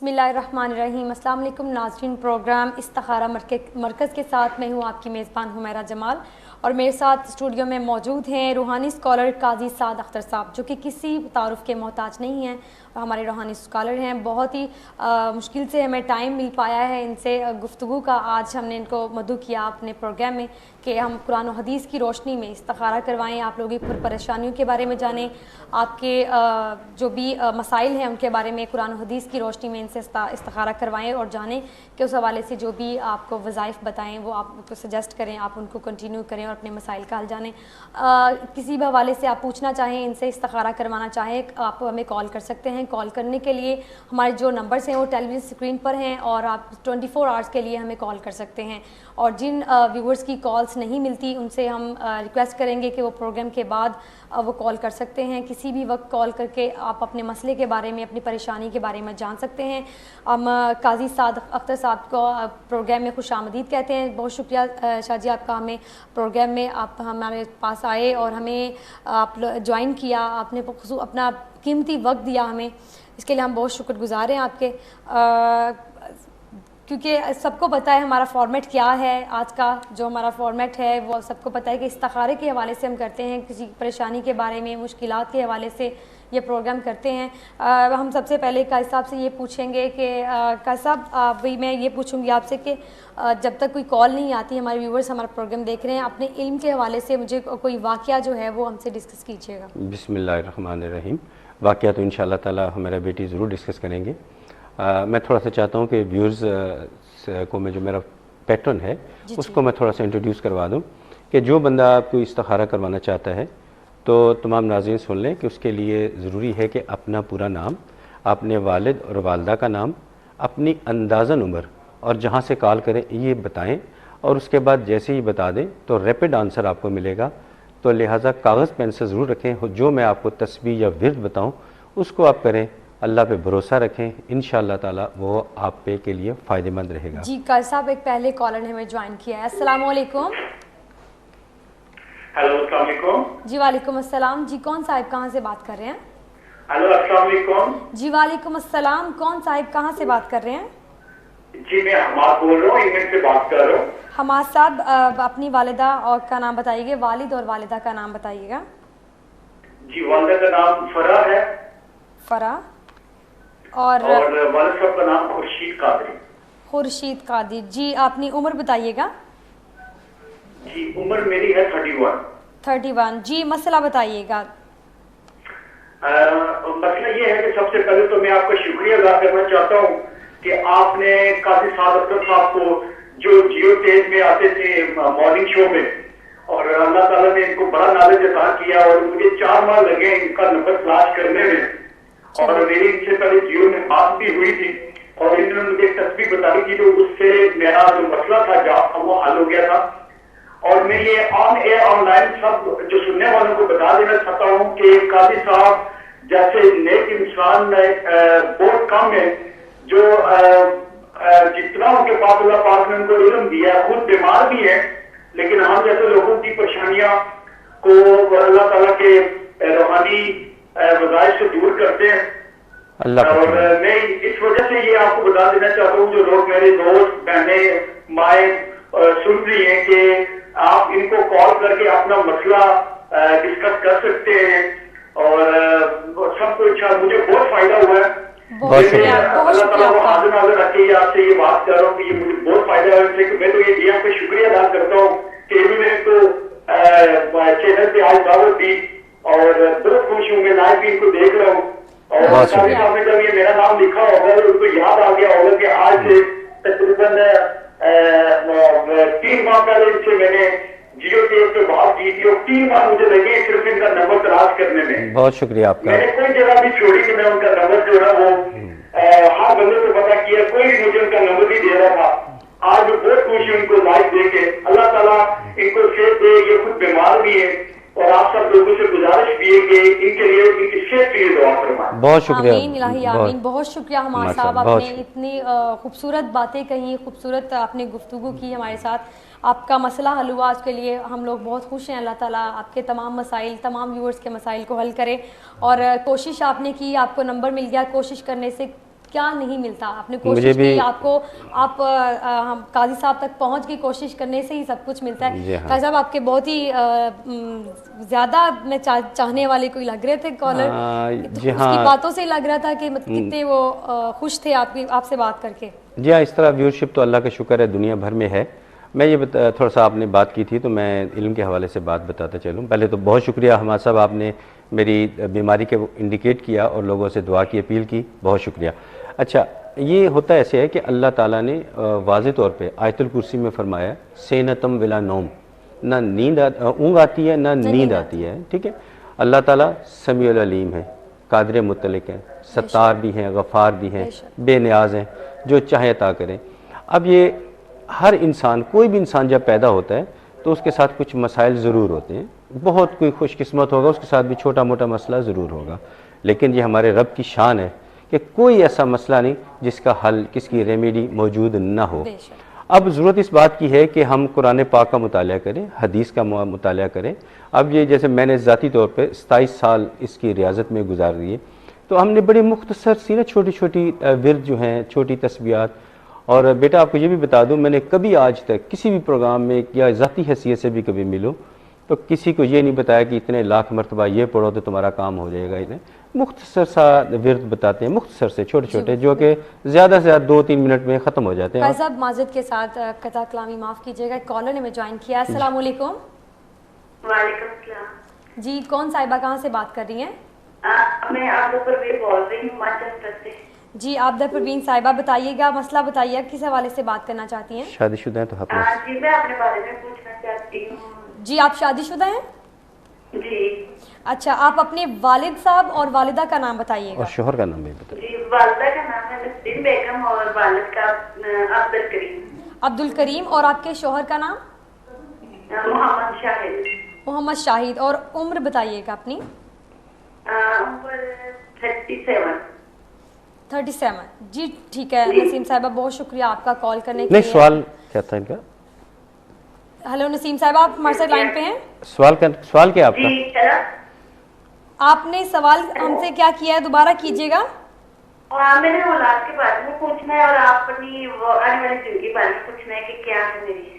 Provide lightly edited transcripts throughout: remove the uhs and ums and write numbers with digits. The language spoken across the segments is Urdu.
بسم اللہ الرحمن الرحیم۔ السلام علیکم ناظرین، پروگرام استخارہ مرکز کے ساتھ میں ہوں آپ کی میزبان حمیرہ جمال، اور میرے ساتھ اسٹوڈیو میں موجود ہیں روحانی اسکالر قاضی سعد اختر صاحب، جو کہ کسی تعارف کے محتاج نہیں ہیں، ہمارے روحانی اسکالر ہیں۔ بہت ہی مشکل سے ہمیں ٹائم مل پایا ہے ان سے گفتگو کا۔ آج ہم نے ان کو مدعو کیا اپنے پروگرام میں کہ ہم قرآن و حدیث کی روشنی میں استخارہ کروائیں، آپ لوگوں کی پریشانیوں کے بارے میں جانیں، آپ کے جو بھی مسائل ہیں ان کے بارے میں قرآن و حدیث کی روشنی میں ان سے استخارہ کروائیں، اور جانیں کہ اس حوالے سے جو بھی آپ کو وظائف بتائیں وہ آپ کو سجیسٹ کریں، آپ ان کو کنٹینیو کریں اور اپنے مسائل کا حل جانیں۔ کسی بھی حوالے سے آپ پوچھنا چاہیں، ان سے استخارہ کروانا چاہیں، آپ ہمیں کال کر سکتے ہیں۔ کال کرنے کے لیے ہمارے جو نمبرز ہیں وہ ٹیلی ویژن اسکرین پر ہیں، اور آپ 24 آورس کے لیے ہمیں کال کر سکتے ہیں۔ اور جن ویورز کی کالز نہیں ملتی ان سے ہم ریکویسٹ کریں گے کہ وہ پروگرام کے بعد وہ کال کر سکتے ہیں۔ کسی بھی وقت کال کر کے آپ اپنے مسئلے کے بارے میں، اپنی پریشانی کے بارے میں جان سکتے ہیں۔ ہم قاضی سعد اختر صاحب کو پروگرام میں خوش آمدید کہتے ہیں۔ بہت شکریہ شاہ جی آپ کا، ہمیں پروگرام میں آپ ہمارے پاس آئے اور ہمیں آپ جوائن کیا، آپ نے اپنا قیمتی وقت دیا ہمیں، اس کے لیے ہم بہت شکر گزار ہیں آپ کے، کیونکہ سب کو پتہ ہے ہمارا فارمیٹ کیا ہے۔ آج کا جو ہمارا فارمیٹ ہے وہ سب کو پتہ ہے کہ استخارے کے حوالے سے ہم کرتے ہیں، کسی پریشانی کے بارے میں، مشکلات کے حوالے سے یہ پروگرام کرتے ہیں۔ ہم سب سے پہلے قاضی صاحب سے یہ پوچھیں گے کہ قاضی صاحب میں یہ پوچھوں گی آپ سے کہ جب تک کوئی کال نہیں آتی، ہمارے ویورز ہمارا پروگرام دیکھ رہے ہیں، اپنے علم کے حوالے سے مجھے کوئی واقعہ جو ہے وہ ہم سے ڈسکس کیجیے گا۔ بسم اللہ الرحمن الرحیم۔ واقعہ تو انشاءاللہ تعالی ہمارا بیٹی ضرور ڈسکس کریں گے۔ میں تھوڑا سا چاہتا ہوں کہ ویورز کو میں جو میرا پیٹرن ہے اس کو میں تھوڑا سا انٹروڈیوس کروا دوں، کہ جو بندہ آپ کو استخارہ کروانا چاہتا ہے تو تمام ناظرین سن لیں کہ اس کے لیے ضروری ہے کہ اپنا پورا نام، اپنے والد اور والدہ کا نام، اپنی اندازاً عمر اور جہاں سے کال کریں یہ بتائیں، اور اس کے بعد جیسے ہی بتا دیں تو ریپڈ آنسر آپ کو ملے گا۔ تو لہٰذا کاغذ پین سے ضرور رکھیں، جو میں آپ کو تسبیح یا ورد بتاؤں اس کو آپ کریں، اللہ پہ بھروسہ رکھیں، انشاءاللہ تعالی وہ آپ پہ کے لیے فائدہ مند رہے گا۔ جی قاضی صاحب، ایک پہلے کالر نے ہمیں جوائن کیا ہے۔ السلام علیکم۔ ہیلو السلام علیکم۔ جی وعلیکم السلام۔ جی کون صاحب کہاں سے بات کر رہے ہیں؟ ہیلو السلام علیکم۔ جی وعلیکم السلام، کون صاحب کہاں سے بات کر رہے ہیں؟ جی میں حماد بول رہا ہوں، انگلینڈ سے بات کر رہا ہوں۔ حماد صاحب اپنی والدہ اور کا نام بتائیے گا، والد اور والدہ کا نام بتائیے گا۔ جی والدہ کا نام فرح ہے، فرح، اور والد صاحب کا نام خورشید قادری۔ خورشید قادری۔ جی اپنی عمر بتائیے گا۔ جی عمر میری ہے 31۔ 31۔ جی مسئلہ بتائیے گا۔ مسئلہ یہ ہے کہ سب سے پہلے تو میں آپ کا شکریہ ادا کرنا چاہتا ہوں کہ آپ نے قاضی سعد اختر صاحب کو جو جیو تیز میں آتے تھے مارننگ شو میں، اور اللہ تعالیٰ نے ان کو بڑا نالج عطا کیا، اور مجھے 4 ماہ لگے ان کا نمبر تلاش کرنے میں، اور میری ان سے پہلے جیو میں بات بھی ہوئی تھی، اور انہوں نے مجھے تصویر بتائی تھی، تو اس سے میرا جو مسئلہ تھا وہ حل ہو گیا تھا۔ اور میں یہ آن ایئر آن لائن سب جو سننے والوں کو بتا دینا چاہتا ہوں کہ قاضی صاحب جیسے نیک انسان بہت کم ہے جو جتنا ان کے پاس اللہ پاک نے ان کو علم دیا ہے، خود بیمار بھی ہے، لیکن ہم جیسے لوگوں کی پریشانیاں کو اللہ تعالیٰ کے روحانی وظائف سے دور کرتے ہیں۔ اور میں اس وجہ سے یہ آپ کو بتا دینا چاہتا ہوں، جو لوگ میرے دوست بہنیں مائیں سن رہی ہیں، کہ آپ ان کو کال کر کے اپنا مسئلہ ڈسکس کر سکتے ہیں، اور سب کو انشاءاللہ مجھے بہت فائدہ ہوا ہے۔ بہت شکریہ، بہت اللہ تعالیٰ شکریہ کو حاضر ناظر رکھ کے آپ سے یہ بات کر رہا ہوں کہ یہ مجھے بہت فائدہ ہے، اس لیے میں تو یہ دیا پہ شکریہ ادا کرتا ہوں کہ انہوں نے تو چینل پہ آج دعوت دی، اور بہت خوش ہوں، میں لائیو بھی ان کو دیکھ رہا ہوں، اور قاضی صاحب نے جب یہ میرا نام لکھا ہوگا تو ان کو یاد آ گیا ہوگا کہ آج سے تقریباً 3 ماہ پہلے ان سے میں نے جیو تیز پہ بات کی تھی، اور 3 ماہ مجھے لگے صرف ان کا نمبر تلاش کرنے میں۔ بہت شکریہ آپ کا۔ میں نے کوئی جگہ بھی چھوڑی کہ میں ان کا نمبر جو ہے وہ ہر بندے کو پتا کیا، کوئی مجھے ان کا نمبر نہیں دے رہا تھا۔ آج میں بہت خوش ہوں ان کو لائف دے کے، اللہ تعالیٰ ان کو صحت دے، یہ خود بیمار بھی ہے، اور آپ سب لوگوں سے گزارش بھی ہے کہ ان کے لیے ان کی صحت کے لیے دعا فرمائیں۔ بہت شکریہ۔ آمین الہی آمین۔ بہت شکریہ حماد صاحب، آپ نے اتنی خوبصورت باتیں کہیں، خوبصورت آپ نے گفتگو کی ہمارے ساتھ، آپ کا مسئلہ حل ہوا، اس کے لیے ہم لوگ بہت خوش ہیں۔ اللہ تعالیٰ آپ کے تمام مسائل، تمام ویورز کے مسائل کو حل کرے، اور کوشش آپ نے کی، آپ کو نمبر مل گیا، کوشش کرنے سے کیا نہیں ملتا. آپ نے کوشش کی, آپ کو آپ قاضی صاحب تک پہنچ کی کوشش کرنے سے ہی سب کچھ ملتا ہے. قاضی صاحب آپ کے بہت ہی زیادہ میں چاہنے والے کوئی لگ رہے تھے کالر, اس کی باتوں سے لگ رہا تھا کہ کتنے وہ خوش تھے آپ سے بات کر کے. جی ہاں, اس طرح ویورشپ تو اللہ کا شکر ہے دنیا بھر میں ہے. میں یہ تھوڑا سا آپ نے بات کی تھی تو میں علم کے حوالے سے بات بتاتا چلوں. پہلے تو بہت شکریہ حماد صاحب, آپ نے میری بیماری کے انڈیکیٹ کیا اور لوگوں سے دعا کی اپیل کی, بہت شکریہ. اچھا, یہ ہوتا ایسے ہے کہ اللہ تعالیٰ نے واضح طور پہ آیت الکرسی میں فرمایا سینتم ولا نوم, نہ نیند اونگ آتی ہے نہ نیند آتی ہے. ٹھیک ہے, اللہ تعالیٰ سمیع العلیم ہے, قادر مطلق ہیں, ستار بھی ہیں, غفار بھی ہیں, بے نیاز ہیں, جو چاہے عطا کریں. اب یہ ہر انسان, کوئی بھی انسان جب پیدا ہوتا ہے تو اس کے ساتھ کچھ مسائل ضرور ہوتے ہیں. بہت کوئی خوش قسمت ہوگا اس کے ساتھ بھی چھوٹا موٹا مسئلہ ضرور ہوگا, لیکن یہ ہمارے رب کی شان ہے کہ کوئی ایسا مسئلہ نہیں جس کا حل, کس کی ریمیڈی موجود نہ ہو. اب ضرورت اس بات کی ہے کہ ہم قرآن پاک کا مطالعہ کریں, حدیث کا مطالعہ کریں. اب یہ جیسے میں نے ذاتی طور پہ 27 سال اس کی ریاضت میں گزار دیے, تو ہم نے بڑی مختصر سی نا چھوٹی چھوٹی ورد جو ہیں, چھوٹی تسبیحات. اور بیٹا آپ کو یہ بھی بتا دوں, میں نے کبھی آج تک کسی بھی پروگرام میں یا ذاتی حیثیت سے بھی کبھی ملوں تو کسی کو یہ نہیں بتایا کہ اتنے لاکھ مرتبہ یہ پڑھو تو تمہارا کام ہو جائے گا. اتنے مختصر سا ورد بتاتے ہیں, مختصر سے چھوٹے چھوٹے, جو کہ زیادہ سے زیادہ 2-3 منٹ میں ختم ہو جاتے ہیں. قاضی صاحب معذرت کے ساتھ قطع کلامی معاف کیجیے گا, کالر نے میں جوائن کیا. السلام علیکم. وعلیکم السلام. جی, کون صاحبہ کہاں سے بات کر رہی ہیں؟ میں آپ پروین بول رہی ہوں مانچسٹر سے. جی عابدہ پروین صاحبہ, بتائیے گا مسئلہ, بتائیے کس حوالے سے بات کرنا چاہتی ہیں؟ شادی شدہ ہیں تو حق. جی میں اپنے بارے میں پوچھنا چاہتی ہوں. جی آپ شادی شدہ ہیں؟ جی. اچھا, آپ اپنے والد صاحب اور والدہ کا نام بتائیے گا. اور شوہر کا نام بھی بتائیے. جی, والدہ کا نام ہے نسرین بیگم اور والد کا عبدالکریم. عبدالکریم. اور آپ کے شوہر کا نام؟ محمد شاہد. محمد شاہد. اور عمر بتائیے گا اپنی. عمر 37. جی ٹھیک ہے نسیم صاحبہ, بہت شکریہ آپ کا کال کرنے کے لیے. نہیں, سوال کیا تھا ان کا؟ ہلو نسیم صاحبہ, آپ ہمارے ساتھ لائن پہ ہیں؟ سوال کیا آپ کا؟ جی چلا. آپ نے سوال ہم سے کیا کیا ہے, دوبارہ کیجیے گا. میں نے اولاد کے بارے میں پوچھنا ہے اور آپ اپنی آنے والی زندگی کے بارے میں پوچھنا ہے کہ کیا ہے میری.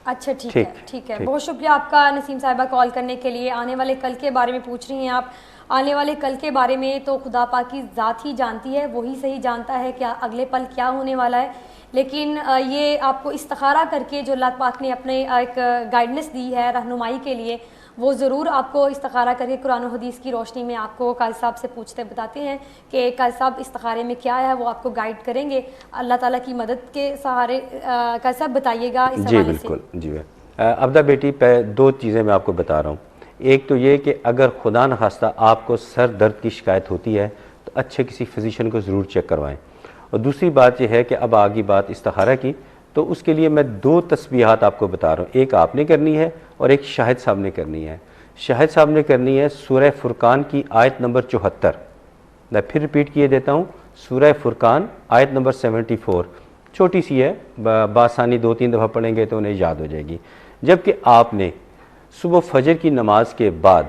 اچھا ٹھیک ہے. بہت شکریہ آپ کا نسیم صاحبہ کال کرنے کے لیے. آنے والے کل کے بارے میں پوچھ رہی ہیں آپ. آنے والے کل کے بارے میں تو خدا پاک کی ذات ہی جانتی ہے, وہی صحیح جانتا ہے کہ اگلے پل کیا ہونے والا ہے. لیکن یہ آپ کو استخارہ کر کے جو اللہ پاک نے اپنے ایک گائیڈنس دی ہے رہنمائی کے لیے, وہ ضرور آپ کو استخارہ کر کے قرآن و حدیث کی روشنی میں آپ کو قاضی صاحب سے پوچھتے بتاتے ہیں کہ قاضی صاحب استخارے میں کیا ہے, وہ آپ کو گائیڈ کریں گے اللہ تعالیٰ کی مدد کے سہارے. قاضی صاحب بتائیے گا اس حوالے سے. جی بالکل. جی عبدہ بیٹی, 2 چیزیں میں آپ کو بتا رہا ہوں. ایک تو یہ کہ اگر خدا نخواستہ آپ کو سر درد کی شکایت ہوتی ہے تو اچھے کسی فزیشین کو ضرور چیک کروائیں. اور دوسری بات یہ ہے کہ اب آگی بات استخارہ کی, تو اس کے لیے میں 2 تسبیحات آپ کو بتا رہا ہوں. ایک آپ نے کرنی ہے اور ایک شاہد صاحب نے کرنی ہے. شاہد صاحب نے کرنی ہے سورہ فرقان کی آیت نمبر 74. میں پھر ریپیٹ کیے دیتا ہوں, سورہ فرقان آیت نمبر 74. چھوٹی سی ہے, بآسانی 2-3 دفعہ پڑھیں گے تو انہیں یاد ہو جائے گی. جبکہ آپ نے صبح فجر کی نماز کے بعد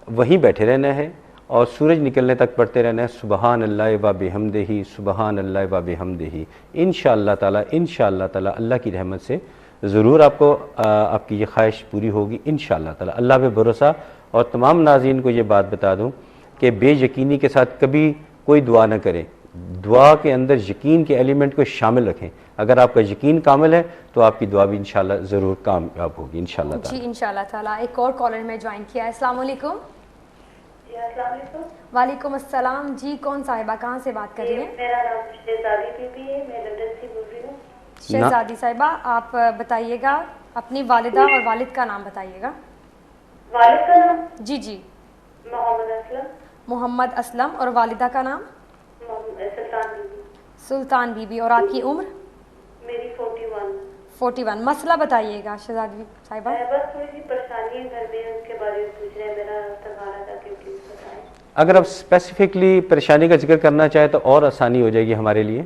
وہیں بیٹھے رہنا ہے اور سورج نکلنے تک پڑھتے رہنا ہے سبحان اللہ و بحمدہ, سبحان اللہ و بحمدہ. انشاءاللہ تعالی اللہ کی رحمت سے ضرور آپ کو آپ کی یہ خواہش پوری ہوگی انشاءاللہ تعالی. اللہ پہ بھروسہ. اور تمام ناظرین کو یہ بات بتا دوں کہ بے یقینی کے ساتھ کبھی کوئی دعا نہ کریں. دعا کے اندر یقین کے ایلیمنٹ کو شامل رکھیں. اگر آپ کا یقین کامل ہے تو آپ کی دعا بھی انشاءاللہ ضرور کامیاب ہوگی انشاءاللہ تعالی. جی انشاءاللہ تعالی. ایک اور کالر میں جوائن کیا ہے. السلام علیکم. السلام علیکم. وعلیکم السلام. جی کون صاحبہ کہاں سے بات کر رہی ہیں؟ میرا نام شہزادی بی بی ہے, میں لندن سے بول رہی ہوں. شہزادی صاحبہ, آپ بتائیے گا اپنی والدہ اور والد کا نام بتائیے گا. والد کا نام؟ جی محمد اسلم. محمد اسلم. اور والدہ کا نام؟ سلطان بی بی. سلطان بی بی. اور آپ کی عمر؟ میری 41. مسئلہ بتائیے گا شہزادی صاحبہ. بس تھوڑی سی پریشانی ہے گھر میں, ان کے بارے میں پوچھ رہے ہیں. میرا تقاضا تھا کہ پلیز بتائیں. اگر آپ اسپیسیفکلی پریشانی کا ذکر کرنا چاہیں تو اور آسانی ہو جائے گی ہمارے لیے.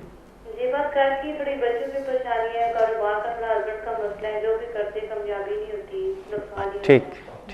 جی بات کر کی تھوڑی بچوں کی پریشانی ہے, کاروبار کا تھوڑا ہسبینڈ کا مسئلہ ہے, جو بھی کرتے کامیابی نہیں ہوتی, نقصان ہی.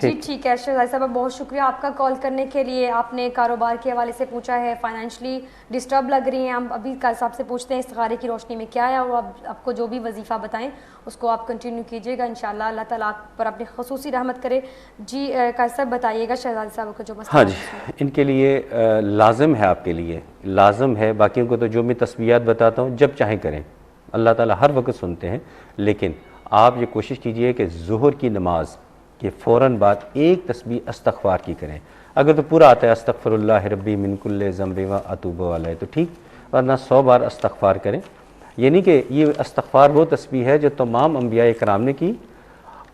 جی ٹھیک ہے شہزاد صاحب، بہت شکریہ آپ کا کال کرنے کے لیے. آپ نے کاروبار کے حوالے سے پوچھا ہے، فائنینشلی ڈسٹرب لگ رہی ہیں. ہم ابھی قاضی صاحب سے پوچھتے ہیں استخارے کی روشنی میں کیا ہے، وہ آپ کو جو بھی وظیفہ بتائیں اس کو آپ کنٹینیو کیجیے گا انشاءاللہ. اللہ تعالیٰ آپ پر اپنی خصوصی رحمت کرے. جی قاضی صاحب بتائیے گا شہزاد صاحب کا جو مسئلہ. ہاں جی، ان کے لیے لازم ہے، آپ کے لیے لازم ہے. باقیوں کو تو جو میں تسبیحات بتاتا ہوں جب چاہیں کریں، اللہ تعالیٰ ہر وقت سنتے ہیں. لیکن آپ یہ کوشش کیجئے کہ ظہر کی نماز کے فوراً بعد ایک تسبیح استغفار کی کریں. اگر تو پورا آتا ہے استغفر اللہ ربی من کل ذنب و اتوب علیہ تو ٹھیک، ورنہ 100 بار استغفار کریں. یہ نہیں کہ یہ استغفار وہ تسبیح ہے جو تمام انبیاء کرام نے کی،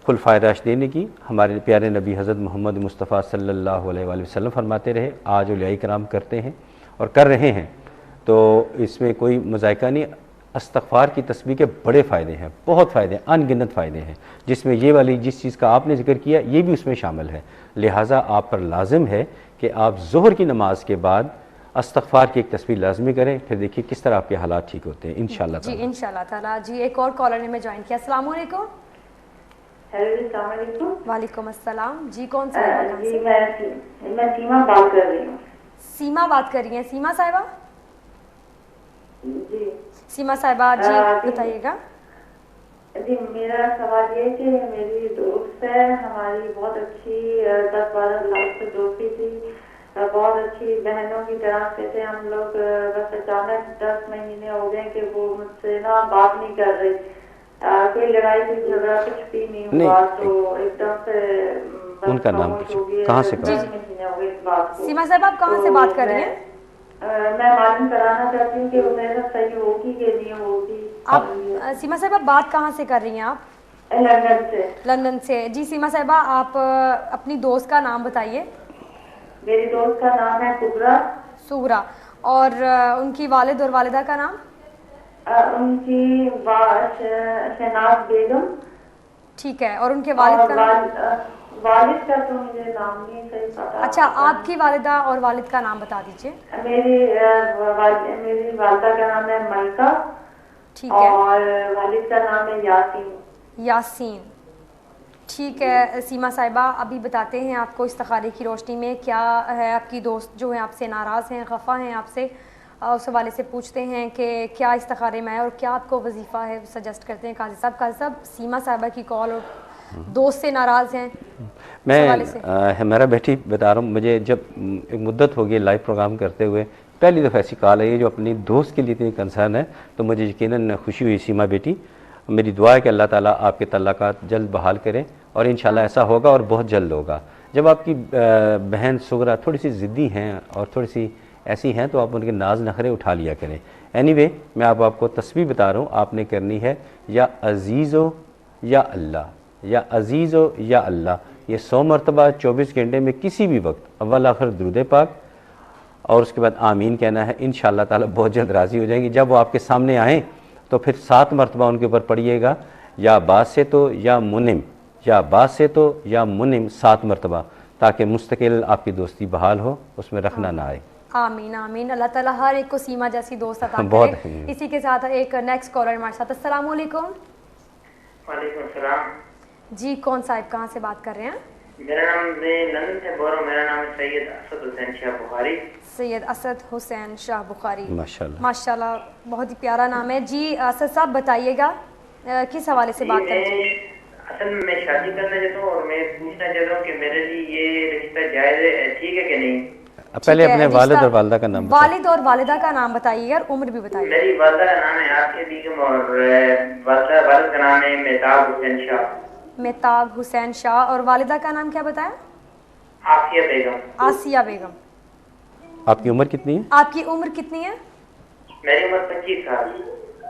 خلفائے راشدین نے کی، ہمارے پیارے نبی حضرت محمد مصطفیٰ صلی اللہ علیہ وآلہ وسلم فرماتے رہے، آج اولیاء کرام کرتے ہیں اور کر رہے ہیں. تو اس میں کوئی مذائقہ نہیں. استغفار کی تسبیح کے بڑے فائدے ہیں، بہت فائدے ہیں، ان گنت فائدے ہیں، جس میں یہ والی جس چیز کا آپ نے ذکر کیا یہ بھی اس میں شامل ہے. لہٰذا آپ پر لازم ہے کہ آپ ظہر کی نماز کے بعد استغفار کی ایک تسبیح لازمی کریں. پھر دیکھیے کس طرح آپ کے حالات ٹھیک ہوتے ہیں انشاءاللہ تعالی. جی انشاءاللہ تعالیٰ. جی ایک اور کالر نے ہمیں جوائن کیا. السلام علیکم. ہیلو السلام علیکم. وعلیکم السلام. جی کون سا ہے؟ جی میں سیما بات کر رہی ہوں. سیما بات کر رہی ہیں. سیما صاحبہ. جی سیما صاحبہ جی بتائیے گا. جی میرا سوال یہ ہے کہ میری دوست ہے، ہماری بہت اچھی 10-12 سال سے دوستی تھی، بہت اچھی بہنوں کی طرح سے تھے ہم لوگ. بس اچانک 10 مہینے ہو گئے کہ وہ مجھ سے نا بات نہیں کر رہی. کوئی لڑائی کوئی جھگڑا کچھ بھی نہیں ہوا، تو ایک دم سے ان کا نام کہاں سے مہینے ہو گئے اس بات کو. سیما صاحب آپ کہاں سے بات کر رہی ہیں؟ میں معلوم کرانا چاہتی ہوں کہ وہ میرے ساتھ صحیح ہوگی کہ نہیں ہوگی. آپ سیما صاحبہ بات کہاں سے کر رہی ہیں آپ؟ لندن سے. لندن سے. جی سیما صاحبہ آپ اپنی دوست کا نام بتائیے. میری دوست کا نام ہے سغرا. سغرا. اور ان کی والد اور والدہ کا نام؟ ان کی شہناز بیگم. ٹھیک ہے. اور ان کے والد کا نام؟ والد کا تو مجھے نام نہیں صحیح پتا. اچھا آپ کی والدہ اور والد کا نام بتا دیجیے. میری والدہ کا نام ہے ملکہ. ٹھیک ہے. اور والد کا نام ہے یاسین. یاسین. ٹھیک ہے سیما صاحبہ، ابھی بتاتے ہیں آپ کو استخارے کی روشنی میں کیا ہے. آپ کی دوست جو ہے آپ سے ناراض ہیں، خفا ہیں آپ سے، اس حوالے سے پوچھتے ہیں کہ کیا استخارے میں ہے اور کیا آپ کو وظیفہ ہے سجیسٹ کرتے ہیں قاضی صاحب. قاضی صاحب سیما صاحبہ کی کال اور دوست سے ناراض ہیں. میں میرا بیٹی بتا رہا ہوں، مجھے جب ایک مدت ہو گئی لائیو پروگرام کرتے ہوئے پہلی دفعہ ایسی کال آئی جو اپنی دوست کے لیے اتنی کنسرن ہے، تو مجھے یقیناً خوشی ہوئی. سیما بیٹی، میری دعا ہے کہ اللہ تعالیٰ آپ کے تعلقات جلد بحال کریں، اور انشاءاللہ ایسا ہوگا اور بہت جلد ہوگا. جب آپ کی بہن سغرا تھوڑی سی ضدی ہیں اور تھوڑی سی ایسی ہیں تو آپ ان کے ناز نخرے اٹھا لیا کریں. اینی وے میں آپ کو تسبیح بتا رہا ہوں، آپ نے کرنی ہے یا عزیزو یا اللہ، یا عزیزو یا اللہ. یہ 100 مرتبہ 24 گھنٹے میں کسی بھی وقت اول آخر درود پاک اور اس کے بعد آمین کہنا ہے. انشاءاللہ تعالیٰ بہت جلد راضی ہو جائیں گی. جب وہ آپ کے سامنے آئیں تو پھر 7 مرتبہ ان کے اوپر پڑھیے گا، یا باسطو یا منم، یا باسطو یا منم 7 مرتبہ، تاکہ مستقل آپ کی دوستی بحال ہو، اس میں رکھنا نہ آئے. آمین آمین. اللہ تعالیٰ ہر ایک کو سیما جیسی دوست عطا بہت کرے. اسی کے ساتھ ایک نیکسٹ کالر ہمارے ساتھ. السلام علیکم. وعلیکم السلام. جی کون صاحب کہاں سے بات کر رہے ہیں؟ میرا نام لندن سے بول رہا ہوں. میرا نام ہے سید اسد حسین شاہ بخاری. سید اسد حسین شاہ بخاری. ماشاءاللہ ماشاءاللہ بہت ہی پیارا نام ہے. جی اسد صاحب بتائیے گا کس حوالے سے بات کر رہے ہیں؟ اصل میں شادی کرنا چاہتا ہوں اور میں پوچھنا چاہتا ہوں کہ میرے لیے یہ رشتہ جائز ہے، ٹھیک ہے کہ نہیں؟ پہلے اپنے والد اور والدہ کا نام بتائیے. والد اور والدہ کا نام بتائیے اور عمر بھی بتائیے. میری والدہ کا نام ہے عافیہ بیگم اور والد کا نام ہے مہتاب حسین شاہ. مہتاب حسین شاہ. اور والدہ کا نام کیا بتایا؟ آسیہ بیگم. آسیہ بیگم. آپ کی عمر کتنی ہے؟ آپ کی عمر کتنی ہے؟ میری عمر 25 سال.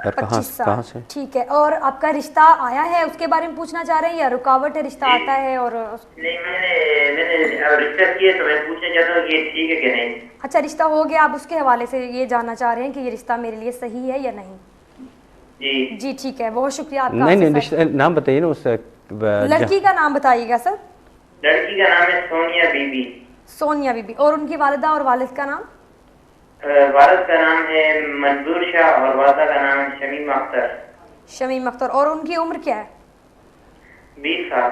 25 کہاں سے؟ ٹھیک ہے. اور آپ کا رشتہ آیا ہے اس کے بارے میں پوچھنا چاہ رہے ہیں یا رکاوٹ ہے رشتہ آتا ہے؟ اور نہیں میں نے رشتہ کیا تو میں پوچھنا چاہتا ہوں کہ یہ ٹھیک ہے کہ نہیں. اچھا رشتہ ہو گیا، آپ اس کے حوالے سے یہ جاننا چاہ رہے ہیں کہ یہ رشتہ میرے لیے صحیح ہے یا نہیں؟ جی جی ٹھیک ہے. بہت شکریہ آپ کا. نہیں رشتہ نام بتائیے نا اس. لڑکی کا نام بتائیے گا سر. لڑکی کا نام ہے Sonia Bibi. Sonia be be. اور ان کی والدہ اور والد کا نام؟ والد کا نام ہے منظور شاہ اور والدہ کا نام ہے شمیم اختر. شمیم اختر. اور ان کی عمر کیا ہے؟ 20 سال.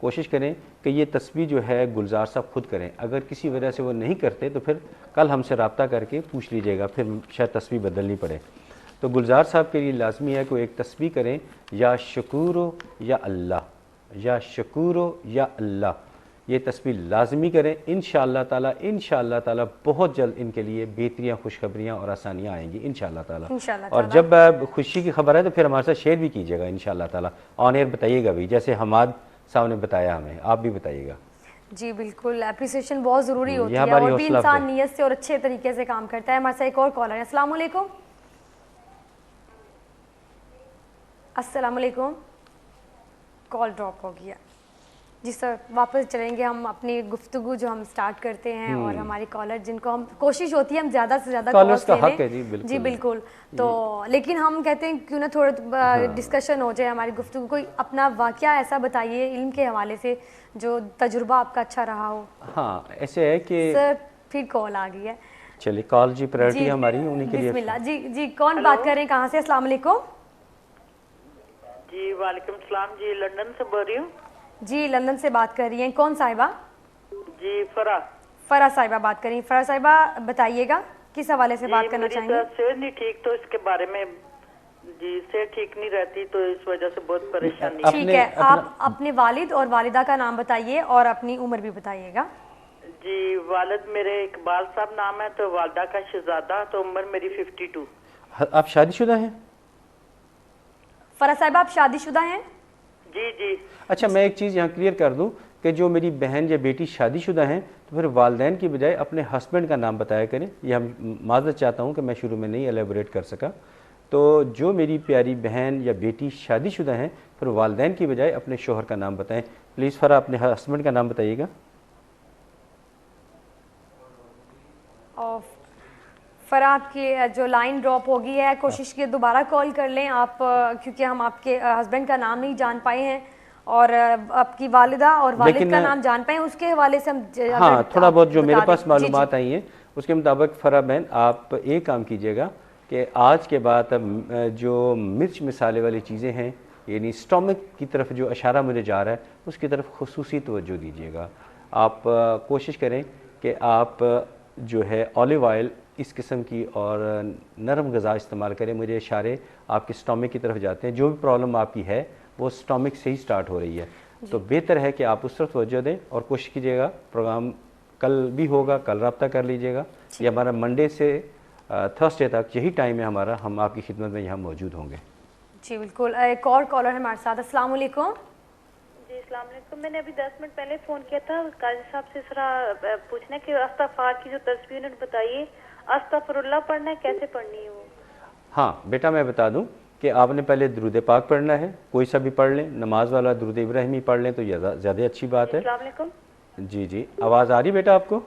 کوشش کریں کہ یہ تسبیح جو ہے گلزار صاحب خود کریں. اگر کسی وجہ سے وہ نہیں کرتے تو پھر کل ہم سے رابطہ کر کے پوچھ لیجیے گا, پھر شاید تسبیح بدلنی پڑے. تو گلزار صاحب کے لیے لازمی ہے کہ وہ ایک تسبیح کریں, یا شکورو یا اللہ, یا شکورو یا اللہ. یہ تسبیح لازمی کریں. انشاءاللہ تعالیٰ بہت جلد ان کے لیے بہتریاں, خوشخبریاں اور آسانیاں آئیں گی انشاءاللہ تعالیٰ. اور جب خوشی کی خبر ہے تو پھر ہمارے ساتھ شیئر بھی کیجیے گا انشاءاللہ تعالیٰ. آن ایئر بتائیے گا بھی, جیسے حماد صاحب نے بتایا ہمیں, آپ بھی بتائیے گا. جی بالکل, اپریسیشن بہت ضروری ہوتی ہے, ہماری اور بھی حوصلہ انسان افزائی. نیت سے اور اچھے طریقے سے کام کرتا ہے. ہمارے ساتھ ایک اور کالر ہے. السلام علیکم. السلام علیکم. کال ڈراپ ہو گیا. جی سر, واپس چلیں گے ہم اپنی گفتگو جو ہم سٹارٹ کرتے ہیں, اور ہماری کالر جن کو ہم کوشش ہوتی ہے ہم زیادہ سے زیادہ کالرز کا لے لیں. حق ہے جی بالکل. تو لیکن ہم کہتے ہیں کیوں نہ تھوڑا ڈسکشن ہو جائے ہماری گفتگو. کوئی اپنا واقعہ ایسا بتائیے علم کے حوالے سے جو تجربہ آپ کا اچھا رہا ہو. ہاں ایسے ہے کہ سر پھر کال آ گئی ہے. چلیے کال جی پرائرٹی ہماری انہیں کے لیے. بسم اللہ. جی کون بات کر رہے ہیں, کہاں سے؟ السلام علیکم. جی وعلیکم السلام. جی لندن سے بول رہی ہوں. جی لندن سے بات کر رہی ہیں. کون صاحبہ؟ جی فرا صاحبہ بات کر رہی ہیں. فرا صاحبہ بتائیے گا کس حوالے سے بات کرنا چاہیں گے؟ میری صحت نہیں ٹھیک, تو اس کے بارے میں. جی صحت ٹھیک نہیں رہتی تو اس وجہ سے بہت پریشانی. ٹھیک ہے, آپ اپنے والد اور والدہ کا نام بتائیے اور اپنی عمر بھی بتائیے گا. جی والد میرے اقبال صاحب نام ہے, تو والدہ کا شہزادہ, تو عمر میری 52. آپ شادی شدہ ہیں؟ فرا صاحبہ آپ شادی شدہ ہیں؟ جی. اچھا میں ایک چیز یہاں کلیئر کر دوں کہ جو میری بہن یا بیٹی شادی شدہ ہیں تو پھر والدین کی بجائے اپنے ہسبینڈ کا نام بتایا کریں. یہ ہم معذرت چاہتا ہوں کہ میں شروع میں نہیں ایلیبوریٹ کر سکا. تو جو میری پیاری بہن یا بیٹی شادی شدہ ہیں پھر والدین کی بجائے اپنے شوہر کا نام بتائیں. پلیز فرا اپنے ہسبینڈ کا نام بتائیے گا. فرا آپ کی جو لائن ڈراپ ہو گئی ہے, کوشش کی دوبارہ کال کر لیں آپ, کیونکہ ہم آپ کے ہسبینڈ کا نام نہیں جان پائے ہیں اور آپ کی والدہ اور والد کا نام جان پائے ہیں. اس کے حوالے سے ہم ہاں تھوڑا بہت جو میرے پاس معلومات آئی ہیں اس کے مطابق فرا بہن آپ ایک کام کیجیے گا کہ آج کے بعد جو مرچ مسالے والی چیزیں ہیں, یعنی سٹامک کی طرف جو اشارہ مجھے جا رہا ہے اس کی طرف خصوصی توجہ دیجیے گا. آپ کوشش کریں کہ آپ جو ہے اولیو آئل اس قسم کی اور نرم غذا استعمال کریں. مجھے اشارے آپ کے سٹامک کی طرف جاتے ہیں. جو بھی پرابلم آپ کی ہے وہ سٹامک سے ہی سٹارٹ ہو رہی ہے, تو بہتر ہے کہ آپ اس طرف توجہ دیں اور کوشش کیجیے گا. پروگرام کل بھی ہوگا, کل رابطہ کر لیجیے گا. یہ ہمارا منڈے سے تھرسڈے تک یہی ٹائم ہے ہمارا, ہم آپ کی خدمت میں یہاں موجود ہوں گے. جی بالکل. ایک اور کالر ہے ہمارے ساتھ. السلام علیکم. جی السلام علیکم. میں نے ابھی 10 منٹ پہلے فون کیا تھا قاضی صاحب سے ذرا پوچھنا کہ استغفار کی جو تصویر انہوں نے بتائی, استغفر اللہ پڑھنا ہے, کیسے پڑھنی ہے وہ؟ ہاں بیٹا میں بتا دوں کہ آپ نے پہلے درود پاک پڑھنا ہے, کوئی سا بھی پڑھ لیں. نماز والا درود ابراہیمی پڑھ لیں تو زیادہ اچھی بات ہے. السلام علیکم. جی آواز آ رہی بیٹا آپ کو؟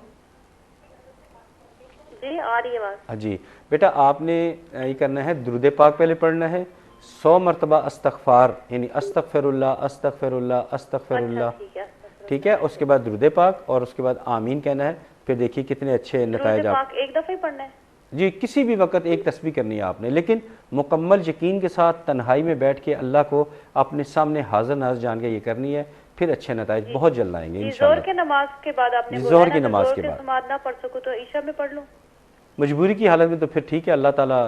جی آ رہی ہے آواز. جی بیٹا آپ نے یہ کرنا ہے, درود پاک پہلے پڑھنا ہے, 100 مرتبہ استغفار, یعنی استغفر اللہ استغفر اللہ استغفر اللہ, ٹھیک ہے. اس کے بعد درود پاک اور اس کے بعد آمین کہنا ہے. پھر دیکھیے کتنے اچھے نتائج. آپ ایک دفعہ ہی پڑھنا ہے؟ جی کسی بھی وقت ایک تسبیح کرنی ہے آپ نے, لیکن مکمل یقین کے ساتھ تنہائی میں بیٹھ کے اللہ کو اپنے سامنے حاضر ناظر جان کے یہ کرنی ہے. پھر اچھے نتائج بہت جلد آئیں گے انشاءاللہ. زہر کی نماز کے بعد آپ نے زہر کی نماز کے بعد سماعت نہ پڑھ سکوں تو عشاء میں پڑھ لوں؟ مجبوری کی حالت میں تو پھر ٹھیک ہے, اللہ تعالیٰ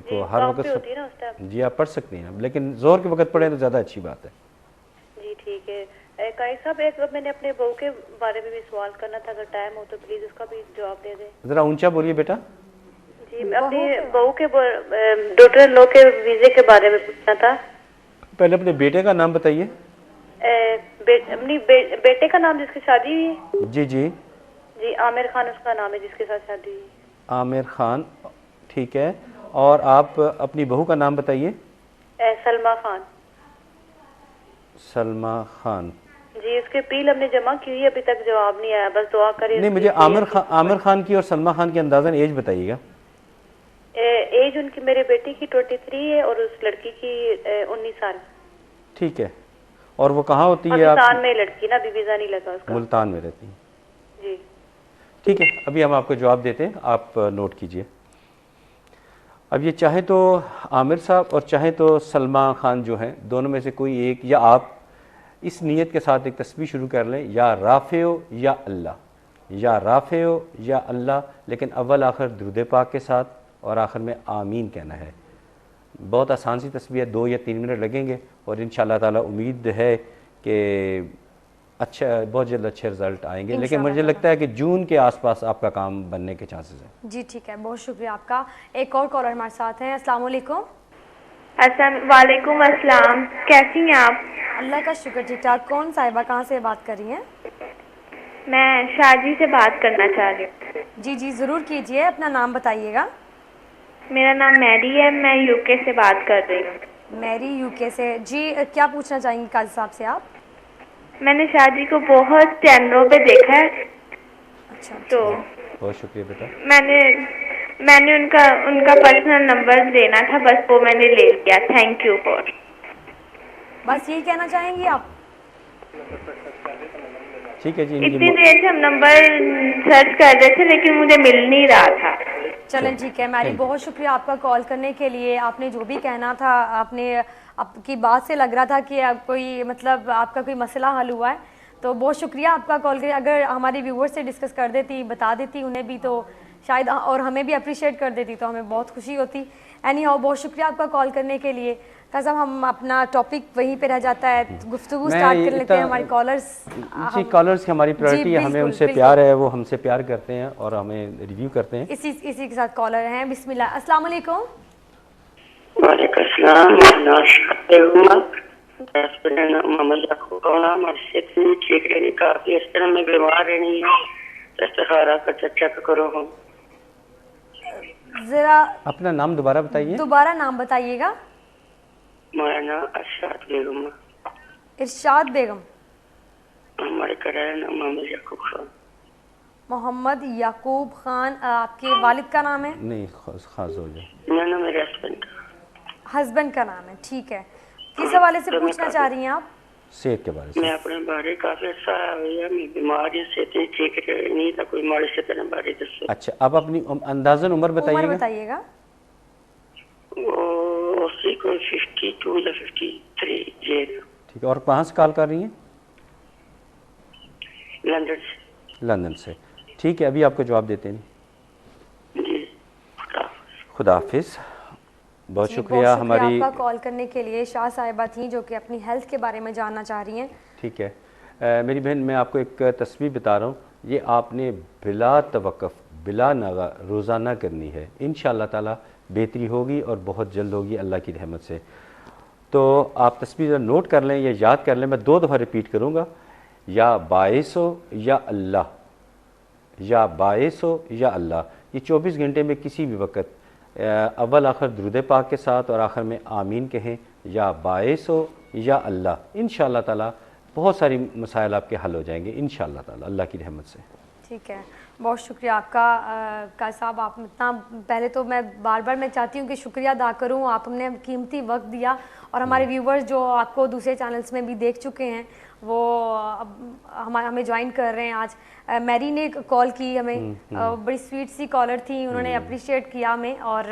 کو ہر وقت جی آپ پڑھ سکتے ہیں, لیکن زہر کے وقت پڑھیں تو زیادہ اچھی بات ہے. جی ٹھیک ہے. قاضی صاحب ایک میں نے اپنے بہو کے بارے میں بھی سوال کرنا تھا, اگر ٹائم ہو تو پلیز اس کا بھی جواب دے دیں. ذرا اونچا بولیے بیٹا. جی اپنی بہو کے ڈاکٹر لو کے ویزے کے بارے میں پوچھنا تھا. پہلے اپنے بیٹے کا نام بتائیے. اپنی بیٹے کا نام جس کی شادی ہوئی ہے. جی عامر خان اس کا نام ہے جس کے ساتھ شادی ہوئی. عامر خان, ٹھیک ہے. اور آپ اپنی بہو کا نام بتائیے. سلما خان. سلما خان. جی اس کے اپیل ہم نے جمع کی ہوئی, ابھی تک جواب نہیں آیا, بس دعا کریے. نہیں مجھے عامر خان کی اور سلما خان کی اندازاً ایج بتائیے گا. ایج ان کی میرے بیٹی کی 23 ہے اور اس لڑکی کی 19 سال. ٹھیک ہے. اور وہ کہاں ہوتی ہے؟ ملتان میں لڑکی نا, ابھی ویزا نہیں لگا اس کا. ملتان میں رہتی ہے. جی ٹھیک ہے, ابھی ہم آپ کو جواب دیتے ہیں, آپ نوٹ کیجئے. اب یہ چاہے تو عامر صاحب اور چاہے تو سلما خان جو ہیں, دونوں میں سے کوئی ایک, یا آپ اس نیت کے ساتھ ایک تسبیح شروع کر لیں، یا رافع یا اللہ، یا رافع یا اللہ، لیکن اول آخر درود پاک کے ساتھ اور آخر میں آمین کہنا ہے۔ بہت آسان سی تسبیح ہے، 2 یا 3 منٹ لگیں گے، اور انشاءاللہ تعالی امید ہے کہ اچھا بہت جلد اچھے رزلٹ آئیں گے، لیکن مجھے لگتا ہے کہ جون کے آس پاس آپ کا کام بننے کے چانسز ہیں۔ جی ٹھیک ہے، بہت شکریہ آپ کا۔ ایک اور کالر ہمارے ساتھ ہیں۔ السلام علیکم۔ وعلیکم السلام، کیسی ہیں آپ؟ اللہ کا شکر، ٹھیک ٹھاک۔ کون صاحبہ کہاں سے بات کر رہی ہیں؟ میں شاجی سے بات کرنا چاہ رہی ہوں۔ جی جی ضرور کیجیے، اپنا نام بتائیے گا۔ میرا نام میری ہے، میں یو کے سے بات کر رہی ہوں۔ میری یو کے سے، جی کیا پوچھنا چاہیں گی قاضی صاحب سے آپ؟ میں نے شاجی کو بہت چینلوں پہ دیکھا ہے، اچھا تو بہت شکریہ بیٹا۔ میں نے ان کا پرسنل نمبر لینا تھا، بس وہ میں نے لے لیا۔ Thank you for. بس یہی کہنا چاہیں گی آپ؟ ٹھیک ہے جی، اتنی دیر سے ہم نمبر سرچ کر رہے تھے لیکن مجھے مل نہیں رہا تھا۔ چلیں ٹھیک ہے میری، بہت شکریہ آپ کا کال کرنے کے لیے۔ آپ نے جو بھی کہنا تھا، آپ کی بات سے لگ رہا تھا کہ کوئی مطلب آپ کا کوئی مسئلہ حل ہوا ہے، تو بہت شکریہ آپ کا کال کرے۔ اگر ہمارے ویورز سے ڈسکس کر دیتی، بتا دیتی انہیں بھی، تو شاید اور ہمیں بھی اپریشیٹ کر دیتی تو ہمیں بہت خوشی ہوتی۔ اینی ہاؤ، بہت شکریہ آپ کا کال کرنے کے لیے۔ صاحب ہم اپنا ٹاپک وہیں پہ رہ جاتا ہے، گفتگو سٹارٹ کر لیتے ہیں۔ ہمارے کالرز، جی کالرز کی ہماری پرائرٹی ہے، ہمیں ان سے پیار ہے، وہ ہم سے پیار کرتے ہیں اور ہمیں ریویو کرتے ہیں۔ اسی کے ساتھ کالر ہیں۔ بسم اللہ، السلام علیکم۔ وعلیکم السلام۔ کافی اس طرح میں بیمار رہی ہوں، استخارہ کا چیک کرو ہوں۔ ذرا اپنا نام دوبارہ بتائیے۔ دوبارہ نام بتائیے گا۔ ہمارا نام ارشاد بیگم۔ ارشاد بیگم۔ ہمارے کرایہ نام محمد یعقوب خان۔ محمد یعقوب خان، آپ کے والد کا نام ہے؟ نہیں، خاص ہو جائے۔ میرا نام میرے ہسبینڈ کا نام ہے، ٹھیک ہے۔ کس حوالے سے پوچھنا چاہ رہی ہیں آپ؟ صحت کے بارے سے۔ میں اپنے بارے کافی عرصہ ہوئی میں بیماری سے ٹھیک نہیں تھا، کوئی ماڑی سے طرح بارے دسو۔ اچھا، اب اپنی اندازاً عمر بتائیے گا۔ وہ اسی کو 52 یا 53 جی۔ ٹھیک ہے، اور کہاں سے کال کر رہی ہیں؟ لندن سے۔ لندن سے، ٹھیک ہے، ابھی آپ کو جواب دیتے ہیں۔ جی، خدا حافظ۔ بہت شکریہ ہماری آپ کا کال کرنے کے لیے۔ شاہ صاحبہ تھیں جو کہ اپنی ہیلتھ کے بارے میں جاننا چاہ رہی ہیں۔ ٹھیک ہے میری بہن، میں آپ کو ایک تصویر بتا رہا ہوں، یہ آپ نے بلا توقف بلا ناغہ روزانہ کرنی ہے، انشاءاللہ تعالی بہتری ہوگی اور بہت جلد ہوگی اللہ کی رحمت سے۔ تو آپ تصویر نوٹ کر لیں یا یاد کر لیں، میں 2 دفعہ ریپیٹ کروں گا، یا باعث ہو یا اللہ، یا باعث ہو یا اللہ۔ یہ 24 گھنٹے میں کسی بھی وقت اول آخر درود پاک کے ساتھ اور آخر میں آمین کہیں، یا باعث ہو یا اللہ، انشاءاللہ تعالی بہت ساری مسائل آپ کے حل ہو جائیں گے انشاءاللہ تعالی اللہ کی رحمت سے۔ ٹھیک ہے، بہت شکریہ آپ کا قاضی صاحب۔ آپ اتنا، پہلے تو میں بار بار میں چاہتی ہوں کہ شکریہ ادا کروں، آپ ہم نے قیمتی وقت دیا، اور ہمارے ویورز جو آپ کو دوسرے چینلز میں بھی دیکھ چکے ہیں وہ ہمیں جوائن کر رہے ہیں آج۔ میری نے کال کی ہمیں، بڑی سویٹ سی کالر تھی، انہوں نے اپریشیٹ کیا ہمیں۔ اور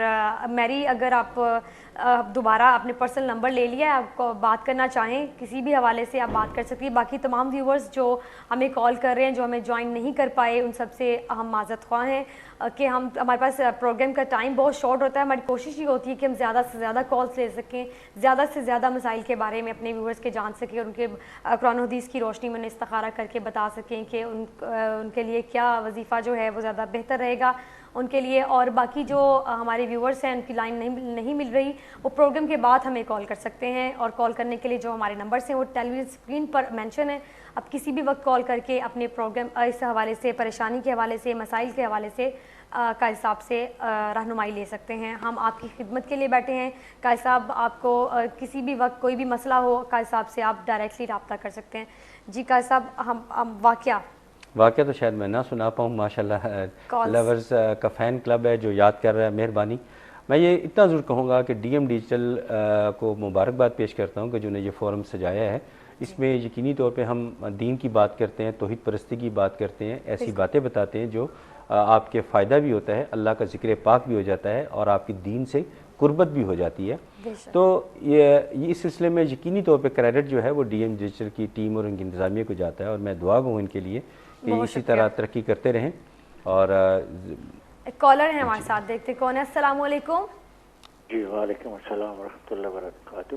میری، اگر آپ دوبارہ اپنے پرسنل نمبر لے لیا ہے، آپ کو بات کرنا چاہیں کسی بھی حوالے سے آپ بات کر سکتی ہیں۔ باقی تمام ویورز جو ہمیں کال کر رہے ہیں، جو ہمیں جوائن نہیں کر پائے، ان سب سے ہم معذرت خواہ ہیں کہ ہمارے پاس پروگرام کا ٹائم بہت شارٹ ہوتا ہے۔ ہماری کوشش یہ ہوتی ہے کہ ہم زیادہ سے زیادہ کالس لے سکیں، زیادہ سے زیادہ مسائل کے بارے میں اپنے ویورز کے جان سکیں، اور ان کے قرآن و حدیث کی روشنی میں استخارہ کر کے بتا سکیں کہ ان کے لیے کیا وظیفہ جو ہے وہ زیادہ بہتر رہے گا ان کے لیے۔ اور باقی جو ہمارے ویورز ہیں ان کی لائن نہیں مل رہی، وہ پروگرام کے بعد ہمیں کال کر سکتے ہیں، اور کال کرنے کے لیے جو ہمارے نمبرز ہیں وہ ٹیلی ویژن اسکرین پر مینشن ہے۔ آپ کسی بھی وقت کال کر کے اپنے پروگرام اس حوالے سے، پریشانی کے حوالے سے، مسائل کے حوالے سے قاضی صاحب سے رہنمائی لے سکتے ہیں۔ ہم آپ کی خدمت کے لیے بیٹھے ہیں۔ قاضی صاحب آپ کو کسی بھی وقت کوئی بھی مسئلہ ہو، قاضی صاحب سے آپ ڈائریکٹلی رابطہ کر سکتے ہیں۔ جی قاضی صاحب، ہم واقعہ تو شاید میں نہ سنا پاؤں، ماشاءاللہ لورز کا فین کلب ہے جو یاد کر رہا ہے، مہربانی۔ میں یہ اتنا ضرور کہوں گا کہ ڈی ایم ڈیجیٹل کو مبارکباد پیش کرتا ہوں کہ جنہوں نے یہ فورم سجایا ہے۔ اس میں یقینی طور پہ ہم دین کی بات کرتے ہیں، توحید پرستی کی بات کرتے ہیں، ایسی باتیں بتاتے ہیں جو آپ کے فائدہ بھی ہوتا ہے، اللہ کا ذکر پاک بھی ہو جاتا ہے، اور آپ کی دین سے قربت بھی ہو جاتی ہے. تو یہ اس سلسلے میں یقینی طور پہ کریڈٹ جو ہے وہ ڈی ایم ڈیجیٹل کی ٹیم اور ان کی انتظامیہ کو جاتا ہے, اور میں دعا گو ہوں ان کے لیے کہ اسی طرح ترقی کرتے رہیں. اور کالر ہیں ہمارے ساتھ, دیکھتے کون ہے. السلام علیکم. جی وعلیکم السلام ورحمۃ اللہ وبرکاتہ.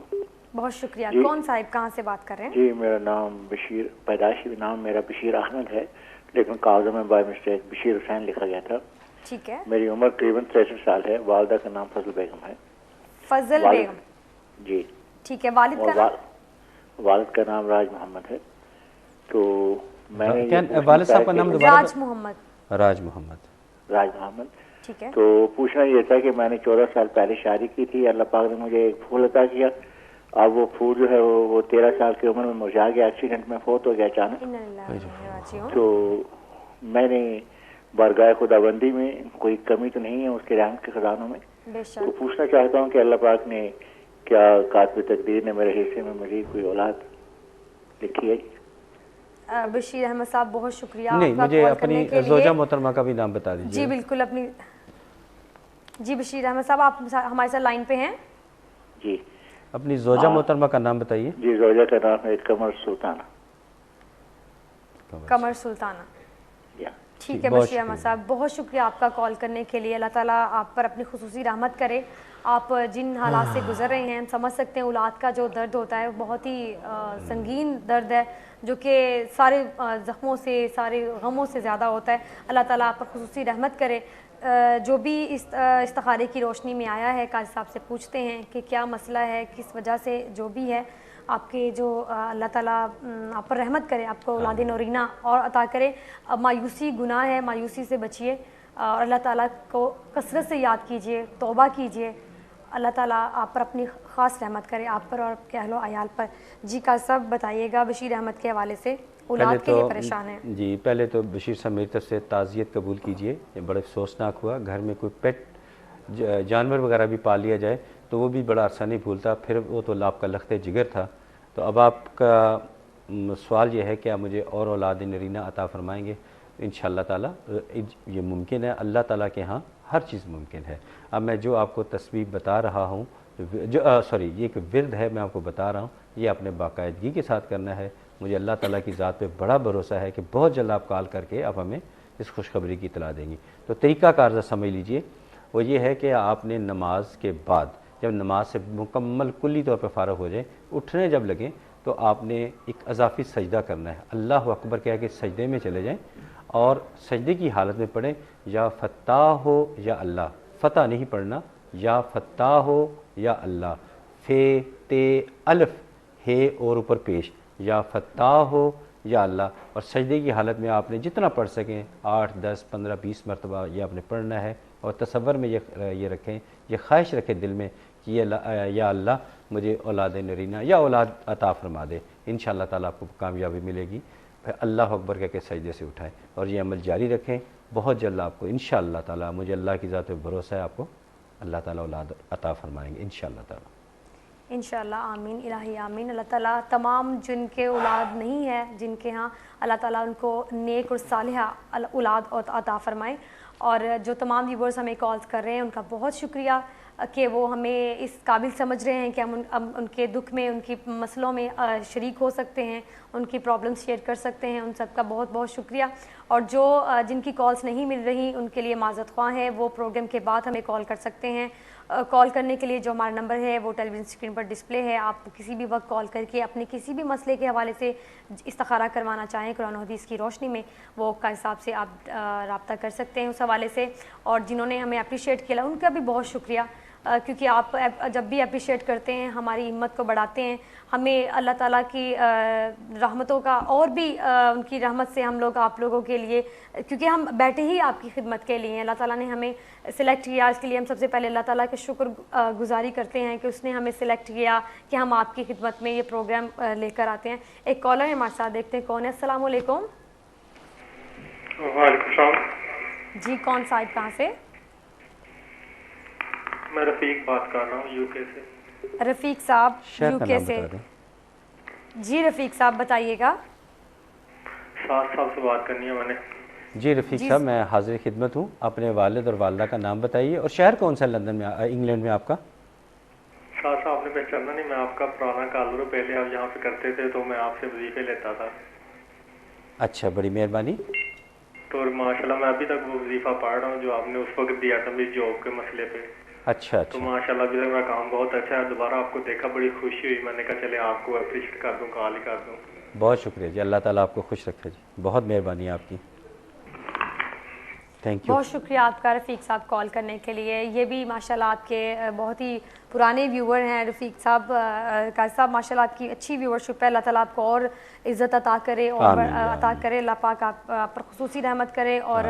بہت شکریہ. کون صاحب کہاں سے بات کر رہے ہیں؟ جی میرا نام بشیر, پیدائشی نام میرا بشیر احمد ہے, لیکن کاغذوں میں بائی مسٹیک بشیر حسین لکھا گیا تھا. ٹھیک ہے. میری عمر تقریباً 63 سال ہے. والدہ کا نام فضل بیگم ہے. فضل بیگم. جی ٹھیک ہے. والد کا نام؟ والد کا نام راج محمد ہے. تو میں نے والد صاحب کا نام راج محمد. راج محمد. ٹھیک ہے. تو پوچھنا یہ تھا کہ میں نے 14 سال پہلے شادی کی تھی. اللہ پاک نے مجھے ایک پھول عطا کیا. اب وہ پھول جو ہے وہ 13 سال کی عمر میں مرجھا گیا, ایکسیڈنٹ میں فوت ہو گیا اچانک. تو میں نے بارگاہ خداوندی میں کوئی کمی تو نہیں ہے اس کے رحمت کے خزانوں میں. تو پوچھنا چاہتا ہوں کہ اللہ پاک نے کیا کاتب تقدیر نے میرے حصے میں مزید کوئی اولاد لکھی ہے؟ بشیر احمد صاحب بہت شکریہ. نہیں, مجھے اپنی زوجہ محترمہ کا بھی نام بتا دیجیے. جی بالکل. اپنی جی بشیر احمد صاحب آپ ہمارے ساتھ لائن پہ ہیں. جی اپنی زوجہ محترمہ کا نام بتائیے. جی زوجہ کا نام ہے قمر سلطانہ. قمر سلطانہ. ٹھیک ہے بشیر احمد صاحب, بہت شکریہ آپ کا کال کرنے کے لیے. اللہ تعالیٰ آپ پر اپنی خصوصی رحمت کرے. آپ جن حالات سے گزر رہے ہیں, ہم سمجھ سکتے ہیں اولاد کا جو درد ہوتا ہے وہ بہت ہی سنگین درد ہے, جو کہ سارے زخموں سے, سارے غموں سے زیادہ ہوتا ہے. اللہ تعالیٰ آپ پر خصوصی رحمت کرے. جو بھی اس استخارے کی روشنی میں آیا ہے, قاضی صاحب سے پوچھتے ہیں کہ کیا مسئلہ ہے, کس وجہ سے جو بھی ہے, آپ کے جو اللہ تعالیٰ آپ پر رحمت کرے, آپ کو اولاد نورینہ اور عطا کرے. مایوسی گناہ ہے, مایوسی سے بچیے اور اللہ تعالیٰ کو کثرت سے یاد کیجیے, توبہ کیجیے. اللہ تعالیٰ آپ پر اپنی خاص رحمت کرے, آپ پر اور آپ کے اہل و عیال پر. جی کا سب بتائیے گا بشیر احمد کے حوالے سے, اولاد کے لیے پریشان ہیں. جی پہلے تو بشیر صاحب میری طرف سے تعزیت قبول کیجیے. یہ بڑے افسوسناک ہوا. گھر میں کوئی پیٹ جانور وغیرہ بھی پال لیا جائے تو وہ بھی بڑا عرصہ نہیں بھولتا, پھر وہ تو آپ کا لخت جگر تھا. تو اب آپ کا سوال یہ ہے کہ آپ مجھے اور اولاد نرینہ عطا فرمائیں گے؟ انشاءاللہ تعالیٰ یہ ممکن ہے. اللہ تعالیٰ کے ہاں ہر چیز ممکن ہے. اب میں جو آپ کو تصویب بتا رہا ہوں, یہ ایک ورد ہے میں آپ کو بتا رہا ہوں, یہ اپنے باقاعدگی کے ساتھ کرنا ہے. مجھے اللہ تعالیٰ کی ذات پہ بڑا بھروسہ ہے کہ بہت جلد آپ کال کر کے آپ ہمیں اس خوشخبری کی اطلاع دیں گی. تو طریقہ کار ذرا سمجھ لیجئے. وہ یہ ہے کہ آپ نے نماز کے بعد جب نماز سے مکمل کلی طور پہ فارغ ہو جائیں, اٹھنے جب لگیں تو آپ نے ایک اضافی سجدہ کرنا ہے. اللہ اکبر کہہ کے سجدے میں چلے جائیں اور سجدے کی حالت میں پڑھیں یا فتح ہو یا اللہ. فتح نہیں پڑھنا, یا فتح ہو یا اللہ, فے تے الف ہے اور اوپر پیش, یا فتح ہو یا اللہ. اور سجدے کی حالت میں آپ نے جتنا پڑھ سکیں 8 10 15 20 مرتبہ یہ آپ نے پڑھنا ہے. اور تصور میں یہ رکھیں, یہ خواہش رکھیں دل میں کہ یا اللہ مجھے اولاد نرینہ یا اولاد عطا فرما دے. انشاءاللہ تعالیٰ آپ کو کامیابی ملے گی. پھر اللہ اکبر کہہ کے سجدے سے اٹھائیں اور یہ عمل جاری رکھیں. بہت جلد آپ کو انشاءاللہ تعالیٰ, مجھے اللہ کی ذات پہ بھروسہ ہے, آپ کو اللہ تعالیٰ اولاد عطا فرمائیں گے انشاءاللہ تعالیٰ. انشاءاللہ آمین الہی آمین. اللہ تعالیٰ تمام جن کے اولاد نہیں ہے, جن کے ہاں اللہ تعالیٰ ان کو نیک اور صالحہ اولاد عطا فرمائے. اور جو تمام ویورز ہمیں کالز کر رہے ہیں ان کا بہت شکریہ کہ وہ ہمیں اس قابل سمجھ رہے ہیں کہ ہم ان کے دکھ میں, ان کی مسئلوں میں شریک ہو سکتے ہیں, ان کی پرابلمس شیئر کر سکتے ہیں. ان سب کا بہت بہت شکریہ. اور جو جن کی کالز نہیں مل رہی ان کے لیے معذرت خواہ ہیں, وہ پروگرام کے بعد ہمیں کال کر سکتے ہیں. کال کرنے کے لیے جو ہمارا نمبر ہے وہ ٹیلی ویژن اسکرین پر ڈسپلے ہے. آپ کسی بھی وقت کال کر کے اپنے کسی بھی مسئلے کے حوالے سے استخارہ کروانا چاہیں قرآن و حدیث کی روشنی میں, وہ کا حساب سے آپ رابطہ کر سکتے ہیں اس حوالے سے. اور جنہوں نے ہمیں اپریشیٹ کیا ان کا بھی بہت شکریہ, کیونکہ آپ جب بھی اپریشیٹ کرتے ہیں ہماری ہمت کو بڑھاتے ہیں. ہمیں اللہ تعالیٰ کی رحمتوں کا اور بھی ان کی رحمت سے ہم لوگ آپ لوگوں کے لیے, کیونکہ ہم بیٹھے ہی آپ کی خدمت کے لیے ہیں. اللہ تعالیٰ نے ہمیں سلیکٹ کیا, اس کے لیے ہم سب سے پہلے اللہ تعالیٰ کے شکر گزاری کرتے ہیں کہ اس نے ہمیں سلیکٹ کیا کہ ہم آپ کی خدمت میں یہ پروگرام لے کر آتے ہیں. ایک کالر ہے ہمارے ساتھ, دیکھتے ہیں کون ہے. السلام علیکم. وعلیکم السلام. جی کون صاحب کہاں سے؟ میں رفیق بات کر رہا ہوں یو کے سے. رفیق صاحب یو کے سے. جی رفیق صاحب بتائیے گا. سعد صاحب سے بات کرنی ہے میں نے. جی رفیق صاحب میں حاضر خدمت ہوں. اپنے والد اور والدہ کا نام بتائیے اور شہر کون سا لندن میں انگلینڈ میں آپ کا؟ صاحب آپ نے پہچانا نہیں, میں آپ کا پرانا کالر, پہلے آپ یہاں پہ کرتے تھے تو میں آپ سے وظیفے لیتا تھا. اچھا بڑی مہربانی. تو ماشاءاللہ میں ابھی تک وہ وظیفہ پڑھ رہا ہوں جو آپ نے اس وقت دیا تھا میری جاب کے مسئلے پہ. اچھا تو ماشاءاللہ ابھی تک میرا کام بہت اچھا ہے. دوبارہ آپ کو دیکھا بڑی خوشی ہوئی, میں نے کہا چلے آپ کو اپریشیٹ کر دوں, کال ہی کر دوں. بہت شکریہ جی, اللہ تعالیٰ آپ کو خوش رکھے جی, بہت مہربانی ہے آپ کی. Thank you. بہت شکریہ آپ کا رفیق صاحب کال کرنے کے لیے. یہ بھی ماشاءاللہ آپ کے بہت ہی پرانے ویور ہیں رفیق صاحب. قاضی صاحب ماشاءاللہ آپ کی اچھی ویورشپ ہے, اللہ تعالیٰ آپ کو اور عزت عطا کرے اور عطا کرے, اللہ پاک آپ پر خصوصی رحمت کرے اور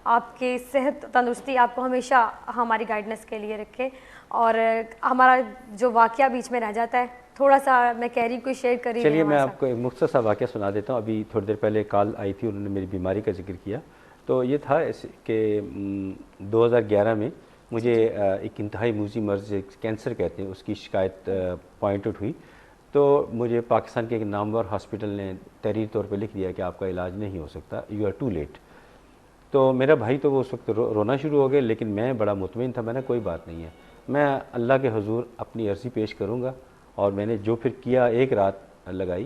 آپ کے صحت تندرستی آپ کو ہمیشہ ہماری گائیڈنس کے لیے رکھے. اور ہمارا جو واقعہ بیچ میں رہ جاتا ہے تھوڑا سا میں کہہ رہی ہوں کوئی شیئر کری. چلیے میں آپ کو ایک مختصر سا واقعہ سنا دیتا ہوں. ابھی تھوڑی دیر پہلے کال آئی تھی, انہوں نے میری بیماری کا ذکر کیا. تو یہ تھا کہ 2011 میں مجھے ایک انتہائی موذی مرض کینسر کہتے ہیں اس کی شکایت پوائنٹ آؤٹ ہوئی. تو مجھے پاکستان کے ایک نامور ہاسپٹل نے تحریری طور پہ لکھ دیا کہ آپ کا علاج نہیں ہو سکتا, یو آر ٹو لیٹ. تو میرا بھائی تو وہ اس وقت رونا شروع ہو گئے, لیکن میں بڑا مطمئن تھا. میں نے کوئی بات نہیں ہے, میں اللہ کے حضور اپنی عرضی پیش کروں گا. اور میں نے جو پھر کیا, ایک رات لگائی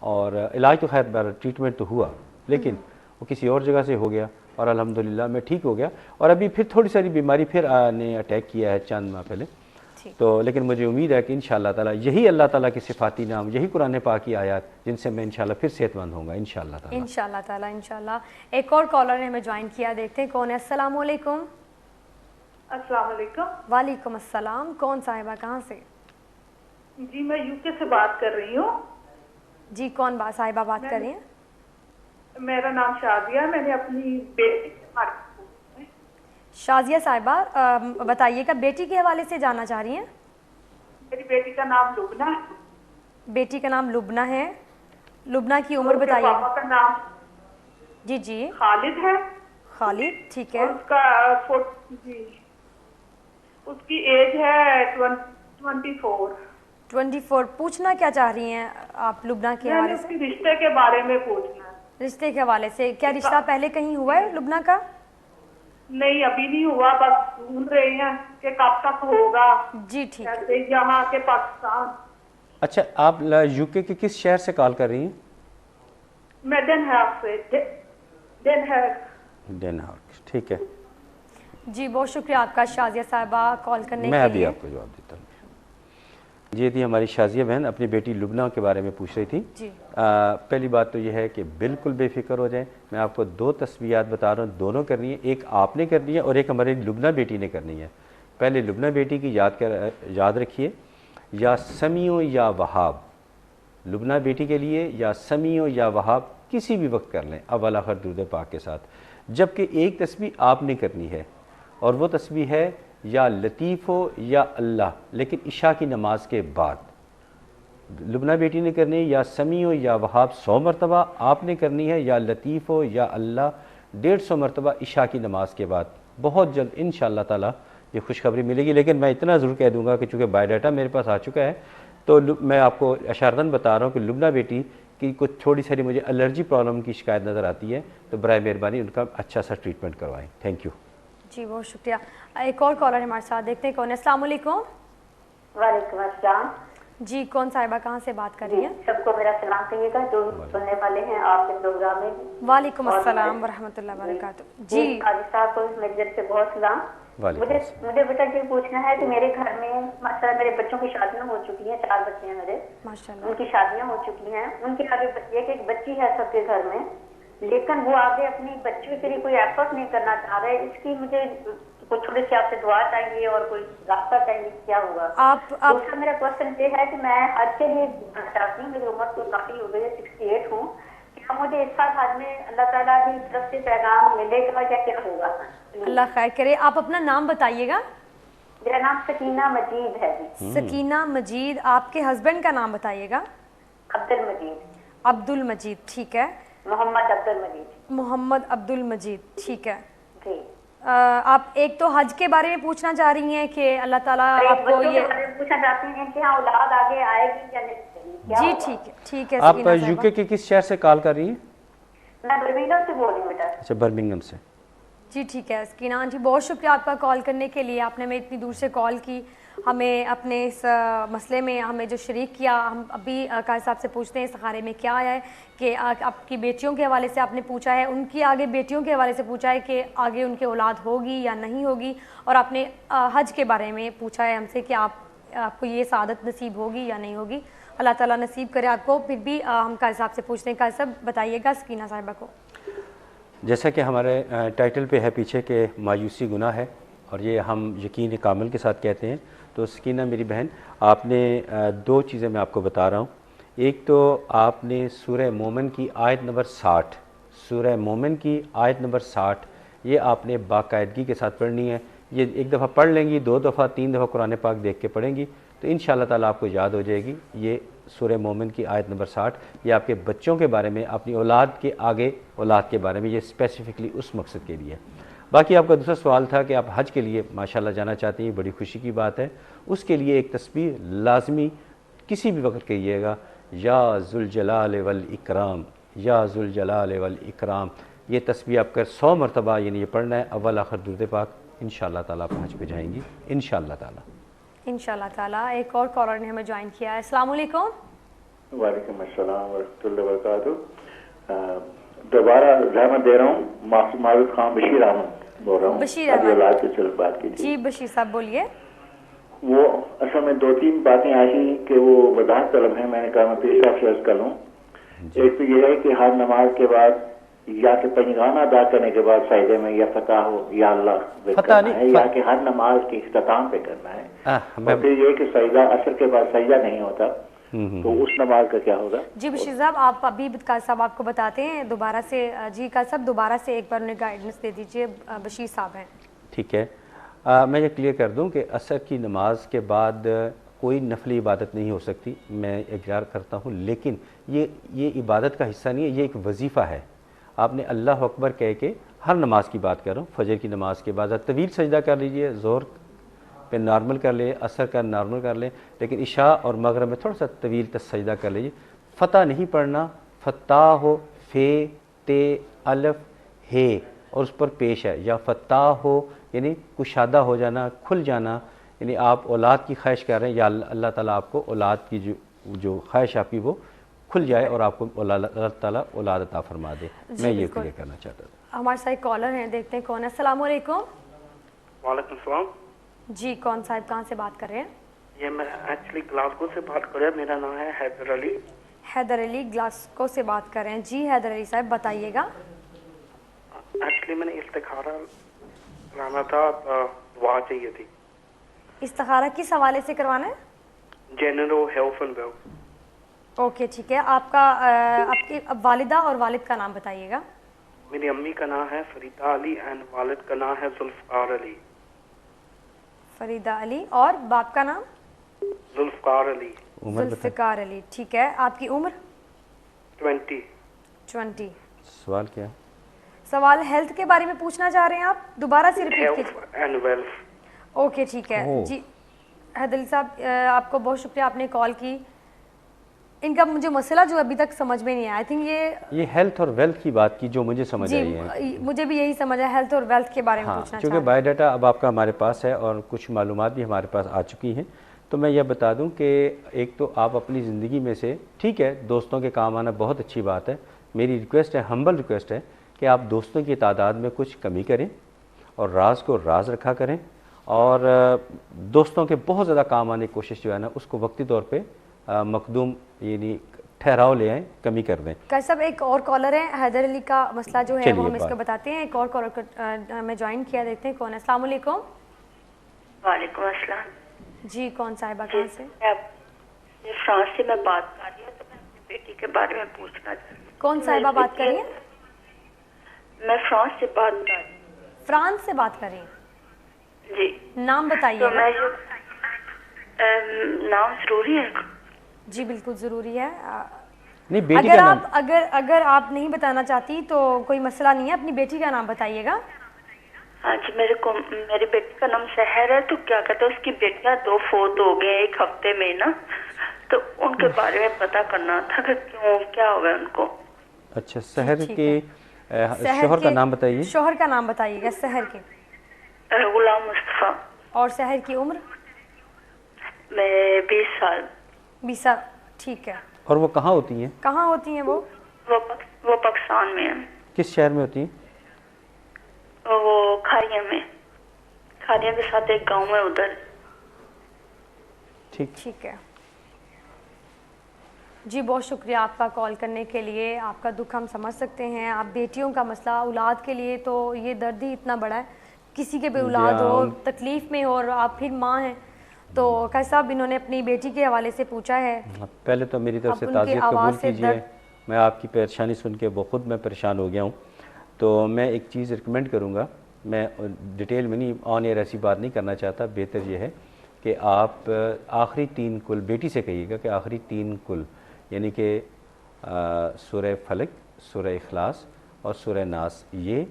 اور علاج تو خیر ٹریٹمنٹ تو ہوا, لیکن وہ کسی اور جگہ سے ہو گیا اور الحمدللہ میں ٹھیک ہو گیا. اور ابھی پھر تھوڑی ساری بیماری پھر نے اٹیک کیا ہے چند ماہ پہلے. تو لیکن مجھے امید ہے کہ انشاءاللہ تعالیٰ یہی اللہ تعالیٰ کی صفاتی نام, یہی قرآن پاک کی آیات جن سے میں انشاءاللہ پھر صحت مند ہوں گا انشاءاللہ تعالیٰ. انشاءاللہ تعالیٰ انشاءاللہ. ایک اور کالر نے ہمیں جوائن کیا, دیکھتے ہیں کون ہے. السلام علیکم. السلام علیکم. وعلیکم السلام. کون صاحبہ کہاں سے؟ جی میں یو کے سے بات کر رہی ہوں. جی کون صاحبہ بات کر رہی ہیں؟ میرا نام شازیہ ہے. میں نے اپنی بیٹی شازیہ صاحبہ بتائیے گا, بیٹی کے حوالے سے جاننا چاہ رہی ہیں؟ میری بیٹی کا نام لبنہ ہے. بیٹی کا نام لبنہ ہے. لبنہ کی عمر بتائیے. پاپا کا نام جی جی خالد ہے. خالد ٹھیک ہے. اس کا جی اس کی ایج ہے 24. 24. پوچھنا کیا چاہ رہی ہیں آپ لبنہ کے حوالے سے؟ رشتے کے بارے میں پوچھنا ہے. رشتے کے حوالے سے کیا رشتہ پہلے کہیں ہوا ہے لبنہ کا؟ نہیں ابھی نہیں ہوا, بس ڈھونڈ رہے ہیں کہ کب تک ہوگا. جی ٹھیک ہے. یہاں کے پاکستان. اچھا آپ یو کے کس شہر سے کال کر رہی ہیں؟ میں ڈن ہارک. ٹھیک ہے جی, بہت شکریہ آپ کا شازیہ صاحبہ کال کرنے کے لیے. میں ابھی آپ کو جواب دیتا ہوں. یہ تھی ہماری شازیہ بہن, اپنی بیٹی لبنہ کے بارے میں پوچھ رہی تھی. جی پہلی بات تو یہ ہے کہ بالکل بے فکر ہو جائیں. میں آپ کو 2 تصویرات بتا رہا ہوں, دونوں کرنی ہے. ایک آپ نے کرنی ہے اور ایک ہماری لبنہ بیٹی نے کرنی ہے. پہلے لبنہ بیٹی کی یاد رکھیے, یا سمیع یا وہاب. لبنہ بیٹی کے لیے یا سمیع یا وہاب کسی بھی وقت کر لیں اول آخر درود پاک کے ساتھ. جبکہ ایک تسبیح آپ نے کرنی ہے اور وہ تسبیح ہے یا لطیف ہو یا اللہ, لیکن عشاء کی نماز کے بعد. لبنہ بیٹی نے کرنی ہے یا سمیع ہو یا وہاب 100 مرتبہ, آپ نے کرنی ہے یا لطیف ہو یا اللہ 150 مرتبہ عشاء کی نماز کے بعد. بہت جلد انشاءاللہ تعالیٰ یہ خوشخبری ملے گی. لیکن میں اتنا ضرور کہہ دوں گا کہ چونکہ بایو ڈاٹا میرے پاس آ چکا ہے تو میں آپ کو اشارتاً بتا رہا ہوں کہ لبنہ بیٹی کی کچھ تھوڑی ساری مجھے الرجی پرابلم کی شکایت نظر آتی ہے, تو برائے مہربانی ان کا اچھا سا ٹریٹمنٹ کروائیں. Thank you. جی بہت شکریہ. ایک اور کالر ہمارے ساتھ, دیکھتے ہیں کون ہے. السلام علیکم. وعلیکم السلام. جی کون صاحبہ کہاں سے بات کر رہی ہیں؟ سب کو میرا سلام کہیے گا جو سننے والے ہیں آپ کے پروگرام میں. وعلیکم السلام ورحمۃ اللہ وبرکاتہ. جی قاضی صاحب کو میری طرف سے بہت سلام. مجھے بیٹا یہ پوچھنا ہے کہ میرے گھر میں ماشاءاللہ میرے بچوں کی شادیاں ہو چکی ہیں, 4 بچے ہیں میرے ماشاءاللہ, ان کی شادیاں ہو چکی ہیں. ان کے آگے ایک بچی ہے سب کے گھر میں, لیکن وہ آگے اپنی بچیوں کے لیے کوئی ایفرٹ نہیں کرنا چاہ رہے. اس کی مجھے کوئی تھوڑی سی آپ سے دعا چاہیے اور کوئی راستہ چاہیے, کیا ہوگا؟ دوسرا میرا کوشچن یہ ہے کہ میں حج کے لیے جانا چاہتی ہوں. میری عمر تو کافی ہو گئی ہے, 68 ہوں. کیا مجھے اس سال حج میں اللہ تعالیٰ کی طرف سے پیغام ملے گا یا کیا ہوگا؟ اللہ خیر کرے. آپ اپنا نام بتائیے گا. میرا نام سکینہ مجید ہے. سکینہ مجید. آپ کے ہسبینڈ کا نام بتائیے گا. عبد المجید. عبد المجید ٹھیک ہے. محمد عبد المجید. محمد عبد المجید ٹھیک ہے. جی آپ ایک تو حج کے بارے میں پوچھنا چاہ رہی ہیں کہ اللہ تعالیٰ آپ کو یہ پوچھنا چاہتی ہیں کہ ہاں اولاد آگے آئے گی یا نہیں. جی ٹھیک ہے ٹھیک ہے. آپ یو کے کس شہر سے کال کر رہی ہیں؟ میں برمنگھم سے بول رہی ہوں بیٹا. اچھا برمنگھم سے. جی ٹھیک ہے سکینہ آنٹی، بہت شکریہ آپ کا کال کرنے کے لیے. آپ نے ہمیں اتنی دور سے کال کی، ہمیں اپنے اس مسئلے میں ہمیں جو شریک کیا. ہم ابھی قاضی صاحب سے پوچھتے ہیں استخارے میں کیا آیا ہے کہ آپ کی بیٹیوں کے حوالے سے آپ نے پوچھا ہے، ان کی آگے بیٹیوں کے حوالے سے پوچھا ہے کہ آگے ان کے اولاد ہوگی یا نہیں ہوگی، اور آپ نے حج کے بارے میں پوچھا ہے ہم سے کہ آپ کو یہ سعادت نصیب ہوگی یا نہیں ہوگی. اللہ تعالیٰ نصیب کرے آپ کو. پھر بھی ہم قاضی صاحب سے پوچھتے ہیں. قاضی صاحب بتائیے گا سکینہ صاحبہ کو. جیسا کہ ہمارے ٹائٹل پہ ہے پیچھے کہ مایوسی گناہ ہے، اور یہ ہم یقین کامل کے ساتھ کہتے ہیں. تو سکینہ میری بہن، آپ نے دو چیزیں میں آپ کو بتا رہا ہوں. ایک تو آپ نے سورہ مومن کی آیت نمبر 60، سورہ مومن کی آیت نمبر 60 یہ آپ نے باقاعدگی کے ساتھ پڑھنی ہے. یہ ایک دفعہ پڑھ لیں گی، 2 دفعہ 3 دفعہ قرآن پاک دیکھ کے پڑھیں گی تو انشاءاللہ تعالیٰ آپ کو یاد ہو جائے گی. یہ سورہ مومن کی آیت نمبر 60 یہ آپ کے بچوں کے بارے میں، اپنی اولاد کے آگے اولاد کے بارے میں، یہ اسپیسیفکلی اس مقصد کے لیے. باقی آپ کا دوسرا سوال تھا کہ آپ حج کے لیے ماشاءاللہ جانا چاہتے ہیں، بڑی خوشی کی بات ہے. اس کے لیے ایک تسبیح لازمی کسی بھی وقت کہیے گا، یا ذوالجلال والاکرام، یا ذوالجلال والاکرام. یہ تسبیح آپ کا 100 مرتبہ یعنی یہ پڑھنا ہے اول آخر درود پاک. انشاءاللہ تعالیٰ آپ حج پہ جائیں گی انشاءاللہ تعالیٰ. انشاءاللہ تعالیٰ. ایک اور کالر نے ہمیں جوائن کیا ہے. السلام علیکم. وعلیکم السلام ورحمۃ اللہ وبرکاتہ. دوبارہ رحمت دے رہا ہوں. معروف خان بشیر احمد بول رہا ہوں. بشیر احمد بات کی جی بشیر صاحب بولیے. وہ اصل میں 2-3 باتیں ایسی کہ وہ وضاحت طلب ہیں. میں نے کہا میں پیش آپ سے عرض کر لوں. ایک تو یہ ہے کہ ہر نماز کے بعد یا کہ پنجگانہ ادا کرنے کے بعد سجدے میں یا فتح ہو یا اللہ کرنا ہے، یا کہ ہر نماز کے اختتام پہ کرنا ہے. اور پھر یہ کہ سجدہ عصر کے بعد سجدہ نہیں ہوتا تو اس نماز کا کیا ہوگا؟ جی بشیر صاحب آپ ابھی قاضی صاحب آپ کو بتاتے ہیں دوبارہ سے. جی قاضی صاحب دوبارہ سے ایک بار انہیں گائیڈنس دے دیجیے. بشیر صاحب ہیں. ٹھیک ہے. میں یہ کلیئر کر دوں کہ عصر کی نماز کے بعد کوئی نفلی عبادت نہیں ہو سکتی، میں اقرار کرتا ہوں، لیکن یہ عبادت کا حصہ نہیں ہے، یہ ایک وظیفہ ہے. آپ نے اللہ اکبر کہہ کے ہر نماز کی بات کر رہا ہوں. فجر کی نماز کے بعد طویل سجدہ کر لیجئے، ظہر پہ نارمل کر لیں، عصر کا نارمل کر لیں، لیکن عشاء اور مغرب میں تھوڑا سا طویل سجدہ کر لیجئے. فتح نہیں پڑھنا، فتح ہو فے تے الف ہے اور اس پر پیش ہے، یا فتح ہو یعنی کشادہ ہو جانا، کھل جانا. یعنی آپ اولاد کی خواہش کر رہے ہیں یا اللہ تعالیٰ آپ کو اولاد کی جو خواہش آپ کی وہ کھل جائے اور آپ کو اللہ تعالیٰ اولاد عطا فرما دے. میں یہ کلیئر کرنا چاہتا تھا. ہمارے ساتھ کالر ہیں، دیکھتے ہیں کون ہے. السلام علیکم. وعلیکم السلام. جی کون صاحب کہاں سے بات کر رہے ہیں؟ یہ میں ایکچولی گلاسکو سے بات کر رہا ہوں. میرا نام ہے حیدر علی. حیدر علی گلاسکو سے بات کر رہے ہیں. جی حیدر علی صاحب بتائیے گا. ایکچولی میں نے استخارہ کرانا تھا، دعا چاہیے تھی. استخارہ کس حوالے سے کروانا ہے؟ General health and wealth. Okay ٹھیک ہے. آپ کی والدہ اور والد کا نام بتائیے گا. میری امی کا نام ہے فریدہ علی اینڈ والد کا نام ہے ذوالفقار علی. فریدہ علی اور باپ کا نام؟ ذوالفقار علی. ذوالفقار علی. ٹھیک ہے. آپ کی عمر؟ 20. سوال کیا؟ سوال ہیلتھ کے بارے میں پوچھنا چاہ رہے ہیں آپ؟ دوبارہ سے ریپیٹ کیجیے. Health and wealth. اوکے ٹھیک ہے. جی حیدر علی صاحب آپ کو بہت شکریہ، آپ نے کال کی. ان کا مجھے مسئلہ جو ابھی تک سمجھ میں نہیں آیا. آئی تھنک یہ ہیلتھ اور ویلتھ کی بات کی جو مجھے سمجھ آئی ہے. مجھے بھی یہی سمجھ آیا، ہیلتھ اور ویلتھ کے بارے میں پوچھنا چونکہ بایو ڈاٹا اب آپ کا ہمارے پاس ہے اور کچھ معلومات بھی ہمارے پاس آ چکی ہیں. تو میں یہ بتا دوں کہ ایک تو آپ اپنی زندگی میں سے ٹھیک ہے دوستوں کے کام آنا بہت اچھی بات ہے. میری ریکویسٹ ہے، ہمبل ریکویسٹ ہے کہ آپ دوستوں کی تعداد میں کچھ کمی کریں اور راز کو راز رکھا کریں، اور دوستوں کے بہت زیادہ کام آنے کی کوشش جو ہے نا اس کو وقتی طور پہ مقدوم یعنی ٹھہراؤ لے آئیں، کمی کر دیں. قاضی صاحب ایک اور کالر ہے. حیدر علی کا مسئلہ جو ہے وہ ہم اس کو بتاتے ہیں. ایک اور کالر ہمیں جوائن کیا، دیکھتے ہیں کون ہے. السلام علیکم. وعلیکم السلام. جی کون صاحبہ کہاں سے؟ فرانس سے میں بات کر رہی ہوں. تو میں اپنی بیٹی کے بارے میں پوچھنا چاہتی ہوں. کون صاحبہ بات کر رہی ہیں؟ میں فرانس سے بات کر رہی ہوں. فرانس سے بات کر رہی ہیں؟ جی. نام بتائیے. نام ضروری ہے؟ جی بالکل ضروری ہے. اگر آپ نہیں بتانا چاہتی تو کوئی مسئلہ نہیں ہے، اپنی بیٹی کا نام بتائیے گا. ہاں جی میری بیٹی کا نام سحر ہے. تو کیا کہتے ہیں اس کی بیٹیاں 2 فوت ہو گئے 1 ہفتے میں نا، تو ان کے بارے میں پتہ کرنا تھا کہ کیوں کیا ہوا ان کو. اچھا، سحر کے شوہر کا نام بتائیے. شوہر کا نام بتائیے گا سحر کے. غلام مصطفیٰ. اور سحر کی عمر؟ 20 سال. 20 سال، ٹھیک ہے. اور وہ کہاں ہوتی ہیں؟ کہاں ہوتی ہیں وہ پاکستان میں ہیں. کس شہر میں ہوتی ہیں؟ وہ کھاریا میں، کھاریا کے ساتھ ایک گاؤں ہے ادھر. ٹھیک ہے جی، بہت شکریہ آپ کا کال کرنے کے لیے. آپ کا دکھ ہم سمجھ سکتے ہیں. آپ بیٹیوں کا مسئلہ اولاد کے لیے تو یہ درد ہی اتنا بڑا ہے. کسی کے بھی اولاد ہو، تکلیف میں ہو، اور آپ پھر ماں ہیں. تو قاضی صاحب انہوں نے اپنی بیٹی کے حوالے سے پوچھا ہے. پہلے تو میری طرف سے تعزیت قبول کیجیے. میں آپ کی پریشانی سن کے خود میں پریشان ہو گیا ہوں. تو میں ایک چیز ریکمینڈ کروں گا، میں ڈیٹیل میں نہیں آن ایئر ایسی بات نہیں کرنا چاہتا. بہتر یہ ہے کہ آپ آخری 3 کل بیٹی سے کہیے گا کہ آخری 3 کل یعنی کہ سورہ فلق، سورہ اخلاص اور سورہ ناس، یہ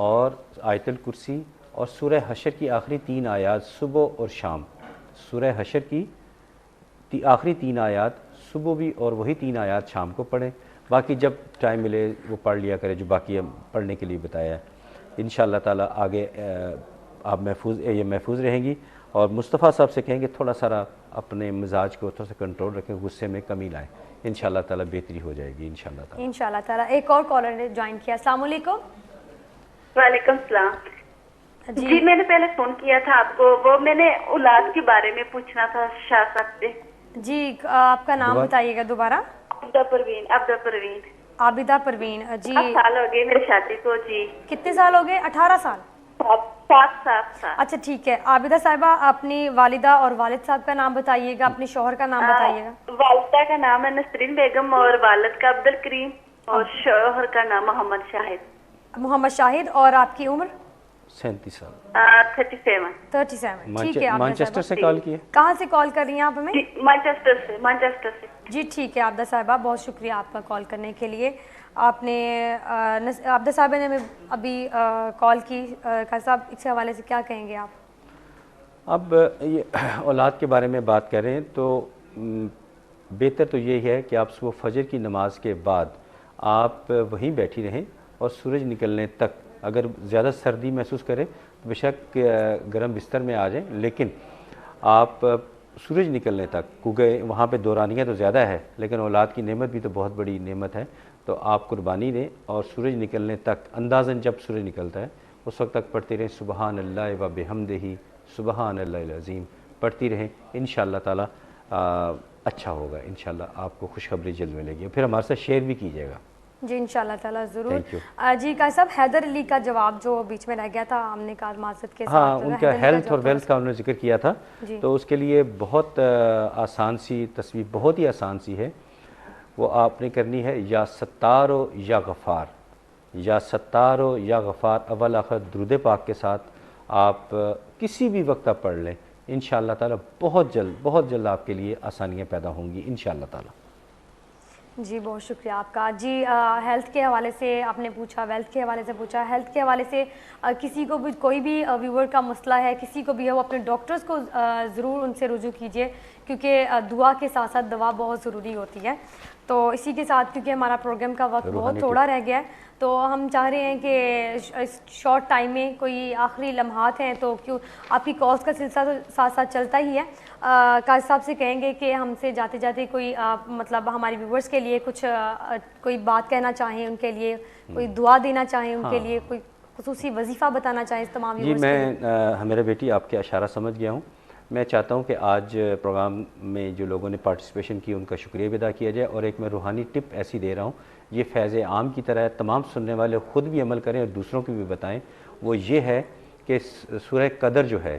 اور آیت الکرسی اور سورہ حشر کی آخری 3 آیات صبح اور شام. سورہ حشر کی آخری 3 آیات صبح بھی اور وہی 3 آیات شام کو پڑھیں. باقی جب ٹائم ملے وہ پڑھ لیا کرے جو باقی پڑھنے کے لیے بتایا ہے. انشاءاللہ تعالی آگے آپ محفوظ رہیں گی. اور مصطفیٰ صاحب سے کہیں کہ تھوڑا سا اپنے مزاج کو تھوڑا سا کنٹرول رکھیں، غصے میں کمی لائیں. انشاءاللہ تعالی بہتری ہو جائے گی انشاءاللہ تعالی. انشاءاللہ تعالی. ایک اور کالر نے جوائن کیا. السلام علیکم. وعلیکم السلام. جی میں نے پہلے فون کیا تھا آپ کو، وہ میں نے اولاد کے بارے میں پوچھنا تھا شاہ صاحب سے. جی آپ کا نام بتائیے گا دوبارہ. عابدہ پروین. عابدہ پروین. جی 7 سال ہو گئے میری شادی کو. جی کتنے سال ہو گئے؟ 18 سال. 7 سال. اچھا ٹھیک ہے. عابدہ صاحبہ اپنی والدہ اور والد صاحب کا نام بتائیے گا، اپنے شوہر کا نام بتائیے گا. والدہ کا نام ہے نسرین بیگم اور والد کا عبد الکریم اور شوہر کا نام محمد شاہد. اور آپ کی عمر؟ 37 سال. 37. ٹھیک ہے. مانچسٹر سے کال کی ہے. کہاں سے کال کر رہی ہیں آپ ہمیں؟ مانچسٹر سے. جی ٹھیک ہے عابدہ صاحبہ، بہت شکریہ آپ کا کال کرنے کے لیے. آپ نے عابدہ صاحبہ نے ابھی کال کی. قاضی صاحب اس حوالے سے کیا کہیں گے آپ؟ اب یہ اولاد کے بارے میں بات کر رہے ہیں تو بہتر تو یہ ہے کہ آپ صبح فجر کی نماز کے بعد آپ وہیں بیٹھی رہیں اور سورج نکلنے تک. اگر زیادہ سردی محسوس کریں تو بے شک گرم بستر میں آ جائیں، لیکن آپ سورج نکلنے تک، کیونکہ وہاں پہ دورانیہ تو زیادہ ہے لیکن اولاد کی نعمت بھی تو بہت بڑی نعمت ہے، تو آپ قربانی دیں اور سورج نکلنے تک اندازاً جب سورج نکلتا ہے اس وقت تک پڑھتے رہیں سبحان اللہ و بحمدہ سبحان اللہ العظیم. پڑھتی رہیں. انشاءاللہ تعالی اچھا ہوگا. انشاءاللہ آپ کو خوشخبری جلد ملے گی. پھر ہمارے ساتھ شیئر بھی کیجیے گا. جی انشاءاللہ تعالی ضرور. جی قاضی صاحب حیدر علی کا جواب جو بیچ میں رہ گیا تھا ہم نے کہا معذرت کے ساتھ. ہاں ان کا ہیلتھ اور ویلتھ کا انہوں نے ذکر کیا تھا تو اس کے لیے بہت آسان سی تصویر، بہت ہی آسان سی ہے. وہ آپ نے کرنی ہے یا ستارو یا غفار، یا ستارو یا غفار اول آخر درود پاک کے ساتھ آپ کسی بھی وقت آپ پڑھ لیں. انشاءاللہ تعالی بہت جلد آپ کے لیے آسانیاں پیدا ہوں گی انشاءاللہ تعالی. جی بہت شکریہ آپ کا. جی ہیلتھ کے حوالے سے آپ نے پوچھا، ویلتھ کے حوالے سے پوچھا. ہیلتھ کے حوالے سے کسی کو بھی کوئی بھی ویور کا مسئلہ ہے، کسی کو بھی ہے، وہ اپنے ڈاکٹرز کو ضرور ان سے رجوع کیجیے کیونکہ دعا کے ساتھ ساتھ دوا بہت ضروری ہوتی ہے. تو اسی کے ساتھ کیونکہ ہمارا پروگرام کا وقت بہت تھوڑا رہ گیا ہے تو ہم چاہ رہے ہیں کہ اس شارٹ ٹائم میں کوئی آخری لمحات ہیں تو کیوں آپ کی کالز کا سلسلہ تو ساتھ ساتھ چلتا ہی ہے. قاضی صاحب سے کہیں گے کہ ہم سے جاتے جاتے کوئی مطلب ہماری ویورز کے لیے کچھ کوئی بات کہنا چاہیں، ان کے لیے کوئی دعا دینا چاہیں، ان کے لیے کوئی خصوصی وظیفہ بتانا چاہیں اس تمام ویورز کے لیے. جی میں میرا بیٹی آپ کے اشارہ سمجھ گیا ہوں. میں چاہتا ہوں کہ آج پروگرام میں جو لوگوں نے پارٹیسپیشن کی ان کا شکریہ بھی ادا کیا جائے. اور ایک میں روحانی ٹپ ایسی دے رہا ہوں، یہ فیض عام کی طرح ہے، تمام سننے والے خود بھی عمل کریں اور دوسروں کو بھی بتائیں. وہ یہ ہے کہ سورہ قدر جو ہے،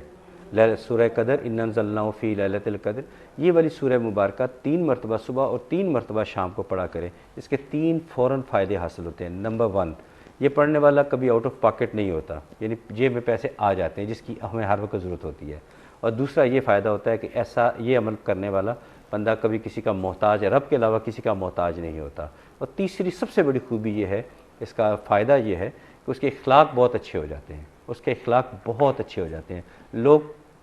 سورہ قدر انا انزلناہ فی لیلۃ القدر، یہ والی سورہ مبارکہ 3 مرتبہ صبح اور 3 مرتبہ شام کو پڑھا کریں. اس کے 3 فوراً فائدے حاصل ہوتے ہیں. نمبر 1، یہ پڑھنے والا کبھی آؤٹ آف پاکٹ نہیں ہوتا، یعنی جیب میں پیسے آ جاتے ہیں جس کی ہمیں ہر وقت ضرورت ہوتی ہے. اور دوسرا یہ فائدہ ہوتا ہے کہ ایسا یہ عمل کرنے والا بندہ کبھی کسی کا محتاج ہے، رب کے علاوہ کسی کا محتاج نہیں ہوتا. اور تیسری سب سے بڑی خوبی یہ ہے، اس کا فائدہ یہ ہے کہ اس کے اخلاق بہت اچھے ہو جاتے ہیں. اس کے اخلاق بہت اچھے ہو جاتے ہیں. لوگ